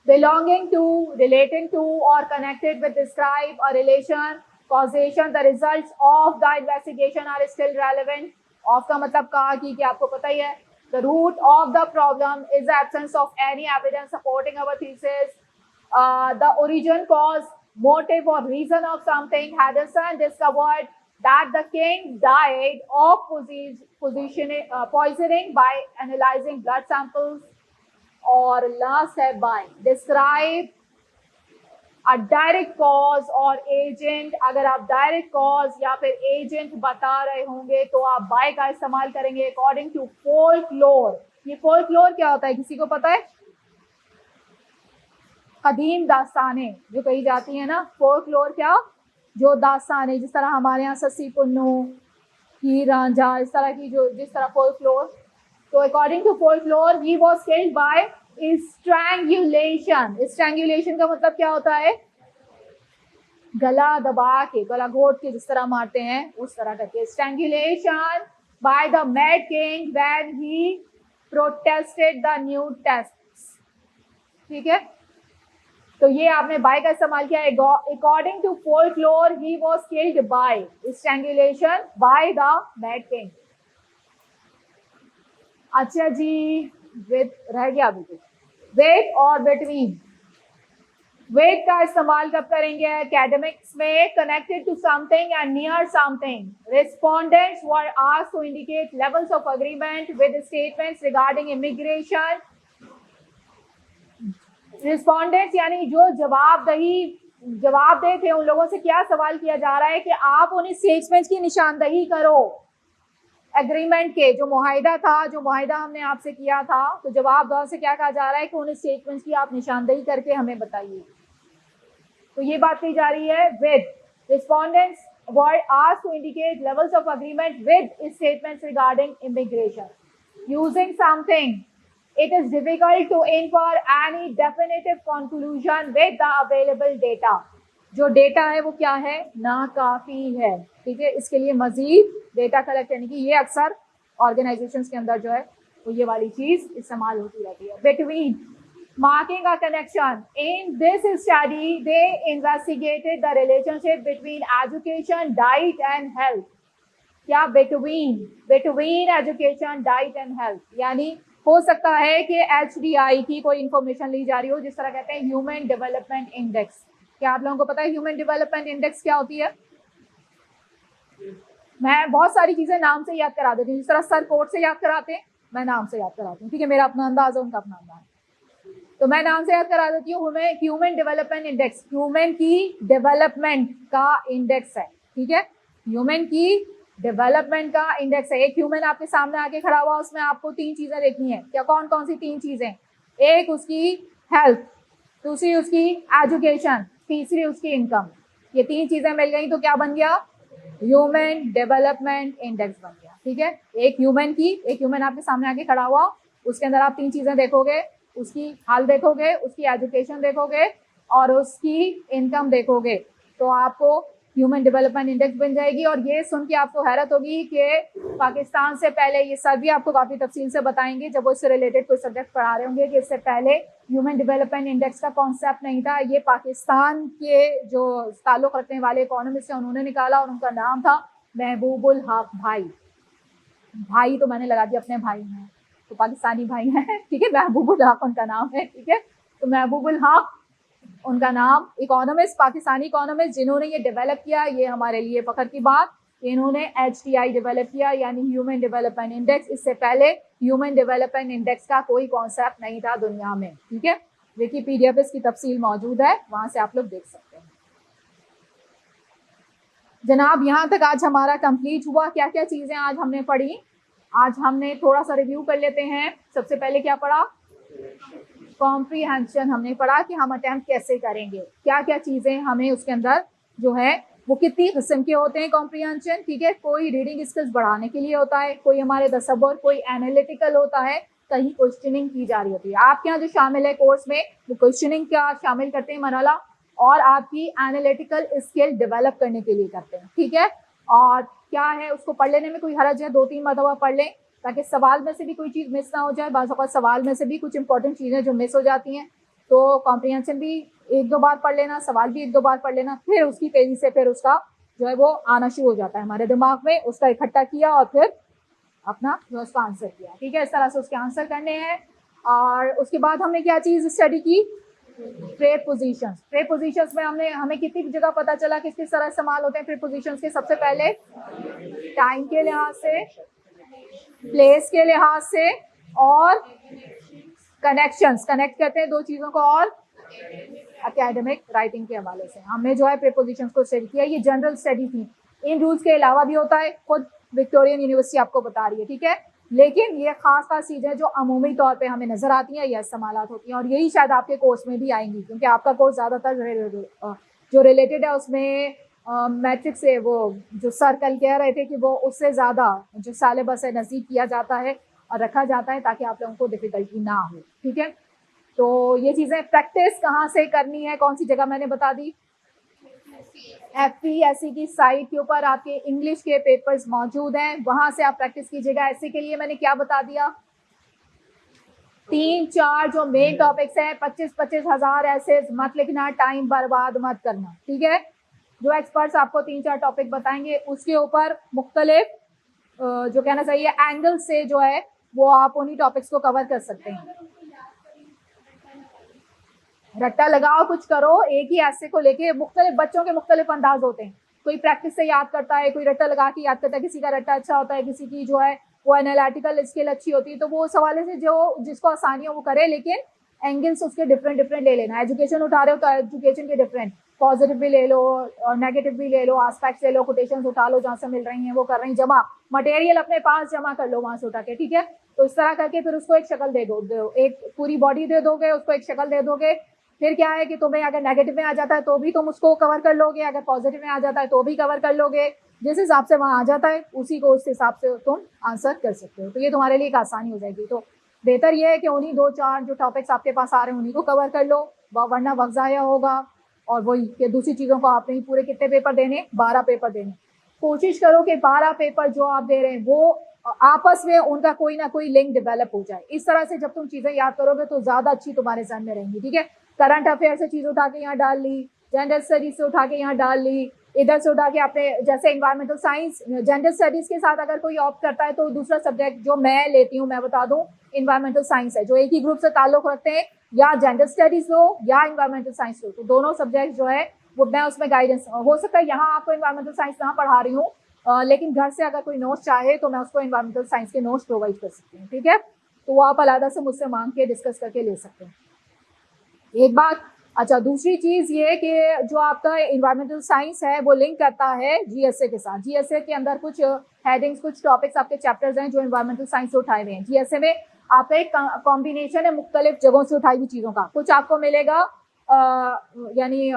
belonging to, relating to or connected with, describe a relation, causation, the results of the investigation are still relevant. Of का मतलब कहा कि आपको पता ही है। The root of the problem is the absence of any evidence supporting our thesis. The origin, cause, motive or reason of something. Henderson discovered that the king died of poisoning by analyzing blood samples. और last है by, describe a direct cause और agent. अगर आप direct cause या फिर agent बता रहे होंगे तो आप बाय का इस्तेमाल करेंगे। अकॉर्डिंग टू फोल्कलोर, ये फोल्कलोर क्या होता है, किसी को पता है? कदीम दास्तानें जो कही जाती है ना, फोल्कलोर क्या? जो दास्तानें, जिस तरह हमारे यहाँ सस्सी पुन्नू, हीर रांझा, इस तरह की जो जिस तरह फोल्कलोर। तो according to folklore he was killed by strangulation. Strangulation का मतलब क्या होता है? गला दबा के, गला घोट के जिस तरह मारते हैं उस तरह करके। Strangulation by the mad king when he protested the new tests, ठीक है। तो ये आपने बाय का इस्तेमाल किया है। According to folklore he was killed by strangulation by the mad king. अच्छा जी, विद रह गया अभी कुछ। विद और बिटवीन, विद का इस्तेमाल कब करेंगे एकेडमिक्स में? Connected to something and near something. Respondents were asked to indicate levels of agreement with statements regarding immigration. Respondents यानी जो जवाबदेह थे, उन लोगों से क्या सवाल किया जा रहा है कि आप उन स्टेटमेंट्स की निशानदही करो एग्रीमेंट के जो मुआहिदा था, जो मुआहिदा हमने आपसे किया था, तो जवाब दो से क्या कहा जा रहा है कि उन स्टेटमेंट्स की आप निशानदेही करके हमें बताइए। तो ये बात कही जा रही है with respondents were asked to indicate levels of agreement with statements regarding immigration. Using something, it is difficult to infer any definitive conclusion with the available data. जो डेटा है वो क्या है, नाकाफी है। ठीक है, इसके लिए मजीद डेटा कलेक्ट करने की, ये अक्सर ऑर्गेनाइजेशंस के अंदर जो है वो ये वाली चीज इस्तेमाल होती रहती है। Between marking a connection. In this study, they investigated the relationship between education, diet and health. क्या between education, diet and health, यानी हो सकता है कि HDI की कोई इंफॉर्मेशन ली जा रही हो, जिस तरह कहते हैं ह्यूमन डेवलपमेंट इंडेक्स। क्या आप लोगों को पता है ह्यूमन डेवलपमेंट इंडेक्स क्या होती है? मैं बहुत सारी चीजें नाम से याद करा देती हूँ, जिस तरह सर कोड से याद कराते हैं, मैं नाम से याद कराती हूँ। ठीक है, मेरा अपना अंदाज है, उनका अपना अंदाज, तो मैं नाम से याद करा देती हूँ। ह्यूमन डेवलपमेंट इंडेक्स ह्यूमन की डेवलपमेंट का इंडेक्स है। ठीक है, ह्यूमन की डेवलपमेंट का इंडेक्स है। एक ह्यूमन आपके सामने आके खड़ा हुआ, उसमें आपको 3 चीजें देखनी है। क्या, कौन कौन सी 3 चीजें? एक उसकी हेल्थ, दूसरी उसकी एजुकेशन, तीसरी उसकी इनकम। ये 3 चीजें मिल गई तो क्या बन गया? ह्यूमन डेवलपमेंट इंडेक्स बन गया। ठीक है, एक ह्यूमन आपके सामने आके खड़ा हुआ, उसके अंदर आप 3 चीजें देखोगे, उसकी हाल देखोगे, उसकी एजुकेशन देखोगे और उसकी इनकम देखोगे, तो आपको ह्यूमन डेवलपमेंट इंडेक्स बन जाएगी। और ये सुन के आपको हैरत होगी कि पाकिस्तान से पहले, ये सर भी आपको काफ़ी तफसील से बताएंगे जब वो इससे रिलेटेड कोई सब्जेक्ट पढ़ा रहे होंगे, कि इससे पहले ह्यूमन डेवलपमेंट इंडेक्स का कॉन्सेप्ट नहीं था। ये पाकिस्तान के जो ताल्लुक़ रखने वाले इकोनॉमिस्ट हैं उन्होंने निकाला, और उनका नाम था महबूबुल हक भाई। भाई तो मैंने लगा दिया, अपने भाई हैं तो पाकिस्तानी भाई हैं। ठीक है, महबूबुल हक उनका नाम है। ठीक है, तो महबूबुल हक उनका नाम, इकोनॉमिस्ट, पाकिस्तानी इकोनॉमिस्ट जिन्होंने ये डेवलप किया। ये हमारे लिए फख्र की बात, इन्होंने HDI डेवलप किया, यानी ह्यूमन डेवलपमेंट इंडेक्स। इससे पहले ह्यूमन डेवलपमेंट इंडेक्स का कोई कॉन्सेप्ट नहीं था दुनिया में। ठीक है, विकीपीडिया पे इसकी तफसील मौजूद है, वहां से आप लोग देख सकते हैं। जनाब, यहाँ तक आज हमारा कंप्लीट हुआ। क्या क्या चीज़ें आज हमने पढ़ी? आज हमने थोड़ा सा रिव्यू कर लेते हैं। सबसे पहले क्या पढ़ा? कॉम्प्रीहेंशन हमने पढ़ा कि हम अटेम्प्ट कैसे करेंगे, क्या क्या चीज़ें हमें उसके अंदर जो है वो कितनी किस्म के होते हैं कॉम्प्रीहेंशन। ठीक है, कोई रीडिंग स्किल्स बढ़ाने के लिए होता है, कोई हमारे तसव्वुर, कोई एनालिटिकल होता है, कहीं क्वेश्चनिंग की जा रही होती है। आपके यहाँ जो शामिल है कोर्स में, वो क्वेश्चनिंग क्या शामिल करते हैं मरहला, और आपकी एनालिटिकल स्किल डेवलप करने के लिए करते हैं। ठीक है, और क्या है, उसको पढ़ लेने में कोई हरज है, 2-3 मरतबा पढ़ लें ताकि सवाल में से भी कोई चीज़ मिस ना हो जाए। बाज़ औक़ात सवाल में से भी कुछ इंपॉर्टेंट चीज़ें जो मिस हो जाती हैं, तो कॉम्प्रीहेंशन भी 1-2 बार पढ़ लेना, सवाल भी 1-2 बार पढ़ लेना, फिर उसकी तेज़ी से फिर उसका जो है वो आना शुरू हो जाता है हमारे दिमाग में। उसका इकट्ठा किया और फिर अपना जो है उसका आंसर किया। ठीक है, इस तरह से उसके आंसर करने हैं। और उसके बाद हमने क्या चीज़ स्टडी की? प्रीपोजिशंस। प्रीपोजिशंस में हमें कितनी जगह पता चला किस किस तरह इस्तेमाल होते हैं प्रीपोजिशंस के? सबसे पहले टाइम के लिहाज से, प्लेस के लिहाज से, और कनेक्शंस, कनेक्ट करते हैं 2 चीज़ों को, और एकेडमिक राइटिंग के हवाले से हमने जो है प्रीपोजिशंस को स्टडी किया। ये जनरल स्टडी थी, इन रूल्स के अलावा भी होता है, खुद विक्टोरियन यूनिवर्सिटी आपको बता रही है। ठीक है, लेकिन ये खास चीज़ें जो अमूमी तौर पे हमें नज़र आती हैं, ये इस्तेमालात होती हैं, और यही शायद आपके कोर्स में भी आएंगी, क्योंकि आपका कोर्स ज़्यादातर जो रिलेटेड है उसमें मैट्रिक्स से, वो जो सर कल कह रहे थे कि वो उससे ज़्यादा जो सालेबस है नज़दीक किया जाता है और रखा जाता है ताकि आप लोगों को डिफ़िकल्टी ना हो। ठीक है, तो ये चीज़ें प्रैक्टिस कहाँ से करनी है, कौन सी जगह मैंने बता दी? FPSC की साइट के ऊपर आपके इंग्लिश के पेपर्स मौजूद हैं, वहाँ से आप प्रैक्टिस कीजिएगा। ऐसे के लिए मैंने क्या बता दिया? 3-4 जो मेन टॉपिक्स हैं, 25-25 हज़ार ऐसे मत लिखना, टाइम बर्बाद मत करना। ठीक है, जो एक्सपर्ट्स आपको 3-4 टॉपिक बताएंगे उसके ऊपर मुख्तलिफ जो कहना चाहिए एंगल से जो है वो आप उन्हीं टॉपिक्स को कवर कर सकते हैं। रट्टा लगाओ, कुछ करो, एक ही ऐसे को लेके मुख्तलिफ बच्चों के मुख्तलिफ अंदाज होते हैं। कोई प्रैक्टिस से याद करता है, कोई रट्टा लगा के याद करता है, किसी का रट्टा अच्छा होता है, किसी की जो है वो एनालिटिकल स्किल अच्छी होती है। तो वो उस हवाले से जो जिसको आसानी हो वो करे, लेकिन एंगल्स उसके डिफरेंट ले लेना। एजुकेशन उठा रहे हो तो एजुकेशन के डिफरेंट, पॉजिटिव भी ले लो और नेगेटिव भी ले लो, एस्पेक्ट्स ले लो, कोटेशंस उठा लो जहाँ से मिल रही हैं वो कर रही हैं जमा, मटेरियल अपने पास जमा कर लो वहां से उठा के, ठीक है। तो इस तरह करके फिर उसको एक शक्ल दे दो, एक पूरी बॉडी दे दोगे, उसको एक शक्ल दे दोगे। फिर क्या है कि तुम्हें अगर नेगेटिव में आ जाता है तो भी तुम उसको कवर कर लोगे, अगर पॉजिटिव में आ जाता है तो भी कवर कर लोगे, जिस हिसाब से वहां आ जाता है उसी को उस हिसाब से तुम आंसर कर सकते हो। तो ये तुम्हारे लिए एक आसानी हो जाएगी। तो बेहतर ये है कि उन्हीं 2-4 जो टॉपिक्स आपके पास आ रहे हैं उन्हीं को कवर कर लो, वरना वक्त ज़ाया होगा। और वही कि दूसरी चीज़ों को आपने ही पूरे कितने पेपर देने, 12 पेपर देने। कोशिश करो कि 12 पेपर जो आप दे रहे हैं वो आपस में उनका कोई ना कोई लिंक डेवलप हो जाए। इस तरह से जब तुम चीज़ें याद करोगे तो ज़्यादा अच्छी तुम्हारे ज़हन में रहेंगी, ठीक है। करंट अफेयर से चीज़ उठा के यहाँ डाल ली, जनरल स्टडीज से उठा के यहाँ डाल ली, इधर से उठा के आपने जैसे इन्वायरमेंटल साइंस, जनरल स्टडीज के साथ अगर कोई ऑप्ट करता है तो दूसरा सब्जेक्ट जो मैं लेती हूँ, मैं बता दूँ, इन्वायरमेंटल साइंस है। जो एक ही ग्रुप से ताल्लुक रखते हैं, या जनरल स्टडीज लो या इन्वायरमेंटल साइंस लो, तो दोनों सब्जेक्ट जो है वो मैं उसमें गाइडेंस, हो सकता है यहाँ आपको इन्वायरमेंटल साइंस ना पढ़ा रही हूँ, लेकिन घर से अगर कोई नोट्स चाहे तो मैं उसको इन्वायरमेंटल साइंस के नोट्स प्रोवाइड कर सकती हूँ, ठीक है। तो वो आप अलग से मुझसे मांग के डिस्कस करके ले सकते हैं। एक बात। अच्छा, दूसरी चीज़ ये कि जो आपका इन्वायरमेंटल साइंस है वो लिंक करता है जीएसए के साथ। जीएसए के अंदर कुछ हेडिंग्स, कुछ टॉपिक्स आपके चैप्टर्स हैं जो इन्वायरमेंटल साइंस से उठाए हुए हैं। जीएसए में आपका एक कॉम्बिनेशन है मुख्तलिफ जगहों से उठाई हुई चीज़ों का। कुछ आपको मिलेगा यानी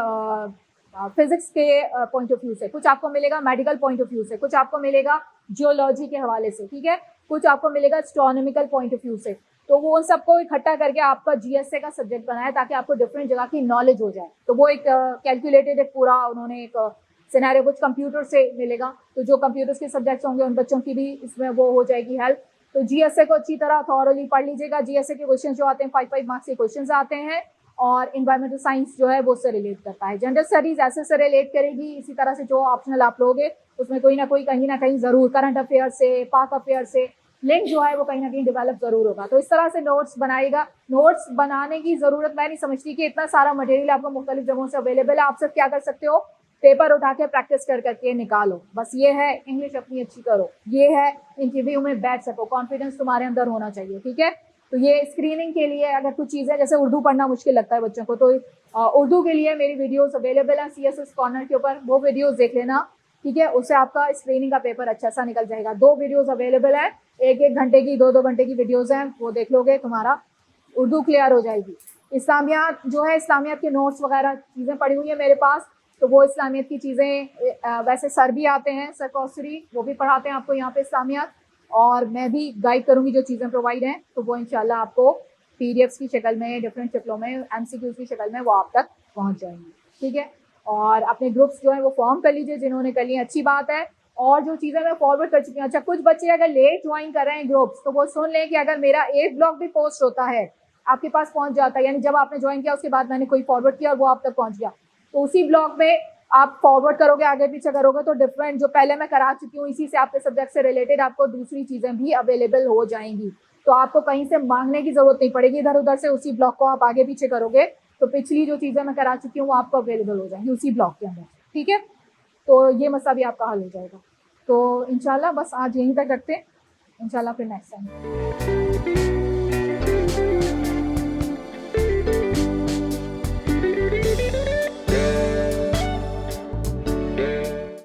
फिजिक्स के पॉइंट ऑफ व्यू से, कुछ आपको मिलेगा मेडिकल पॉइंट ऑफ व्यू से, कुछ आपको मिलेगा जियोलॉजी के हवाले से, ठीक है, कुछ आपको मिलेगा एस्ट्रोनॉमिकल पॉइंट ऑफ व्यू से। तो वो उन सबको इकट्ठा करके आपका जीएसए का सब्जेक्ट बनाया ताकि आपको डिफरेंट जगह की नॉलेज हो जाए। तो वो एक कैलकुलेटेड एक पूरा उन्होंने एक सिनेरियो, कुछ कंप्यूटर से मिलेगा, तो जो कंप्यूटर्स के सब्जेक्ट्स होंगे उन बच्चों की भी इसमें वो हो जाएगी हेल्प। तो जीएसए को अच्छी तरह थॉरली पढ़ लीजिएगा। जीएसए के क्वेश्चन जो आते हैं 5-5 मार्क्स के क्वेश्चन आते हैं, और इन्वायरमेंटल साइंस जो है वो उससे रिलेट करता है। जनरल स्टडीज ऐसे से रिलेट करेगी, इसी तरह से जो ऑप्शनल आप लोगे उसमें कोई ना कोई कहीं ना कहीं जरूर करंट अफेयर से, पाक अफेयर से लिंक जो है वो कहीं ना कहीं डेवलप जरूर होगा। तो इस तरह से नोट्स बनाएगा। नोट्स बनाने की जरूरत मैं नहीं समझती कि इतना सारा मटेरियल आपको मुख्तलिफ जगहों से अवेलेबल है। आप सिर्फ क्या कर सकते हो, पेपर उठा के प्रैक्टिस कर करके निकालो, बस ये है। इंग्लिश अपनी अच्छी करो, ये है। इंटरव्यू में बैठ सको, कॉन्फिडेंस तुम्हारे अंदर होना चाहिए, ठीक है। तो ये स्क्रीनिंग के लिए अगर कुछ चीज़ें, जैसे उर्दू पढ़ना मुश्किल लगता है बच्चों को, तो उर्दू के लिए मेरी वीडियोस अवेलेबल हैं सीएसएस कॉर्नर के ऊपर, वो वीडियोस देख लेना, ठीक है। उससे आपका स्क्रीनिंग का पेपर अच्छा सा निकल जाएगा। 2 वीडियोस अवेलेबल है, 1-1 घंटे की, 2-2 घंटे की वीडियोस हैं, वो देख लोगे तुम्हारा उर्दू क्लियर हो जाएगी। इस्लामियात जो है, इस्लामियात के नोट्स वगैरह चीज़ें पड़ी हुई है मेरे पास, तो वो इस्लामियत की चीज़ें, वैसे सर भी आते हैं, सर कौसरी, वो भी पढ़ाते हैं आपको यहाँ पे इस्लामियात, और मैं भी गाइड करूँगी जो चीज़ें प्रोवाइड हैं, तो वो इंशाल्लाह आपको पीडीएफ्स की शक्ल में, डिफरेंट शक्लों में, एमसीक्यूज़ की शक्ल में वो आप तक पहुँच जाएंगी, ठीक है। और अपने ग्रुप्स जो है वो फॉर्म कर लीजिए जिन्होंने कर लिए, अच्छी बात है। और जो चीज़ें मैं फॉरवर्ड कर चुकी हूँ, अच्छा कुछ बच्चे अगर लेट ज्वाइन कर रहे हैं ग्रुप्स, तो वो सुन लें कि अगर मेरा एक ब्लॉग भी पोस्ट होता है, आपके पास पहुँच जाता है, यानी जब आपने ज्वाइन किया उसके बाद मैंने कोई फॉरवर्ड किया और वो आप तक पहुँच गया, तो उसी ब्लॉग में आप फॉरवर्ड करोगे, आगे पीछे करोगे, तो डिफरेंट जो पहले मैं करा चुकी हूँ इसी से आपके सब्जेक्ट से रिलेटेड आपको दूसरी चीज़ें भी अवेलेबल हो जाएंगी। तो आपको कहीं से मांगने की जरूरत नहीं पड़ेगी, इधर उधर से उसी ब्लॉग को आप आगे पीछे करोगे तो पिछली जो चीज़ें मैं करा चुकी हूँ वो आपको अवेलेबल हो जाएंगी उसी ब्लॉग के अंदर, ठीक है। तो ये मसला भी आपका हल हो जाएगा। तो इंशाल्लाह बस आज यहीं तक रखते हैं, इंशाल्लाह फिर नेक्स्ट टाइम।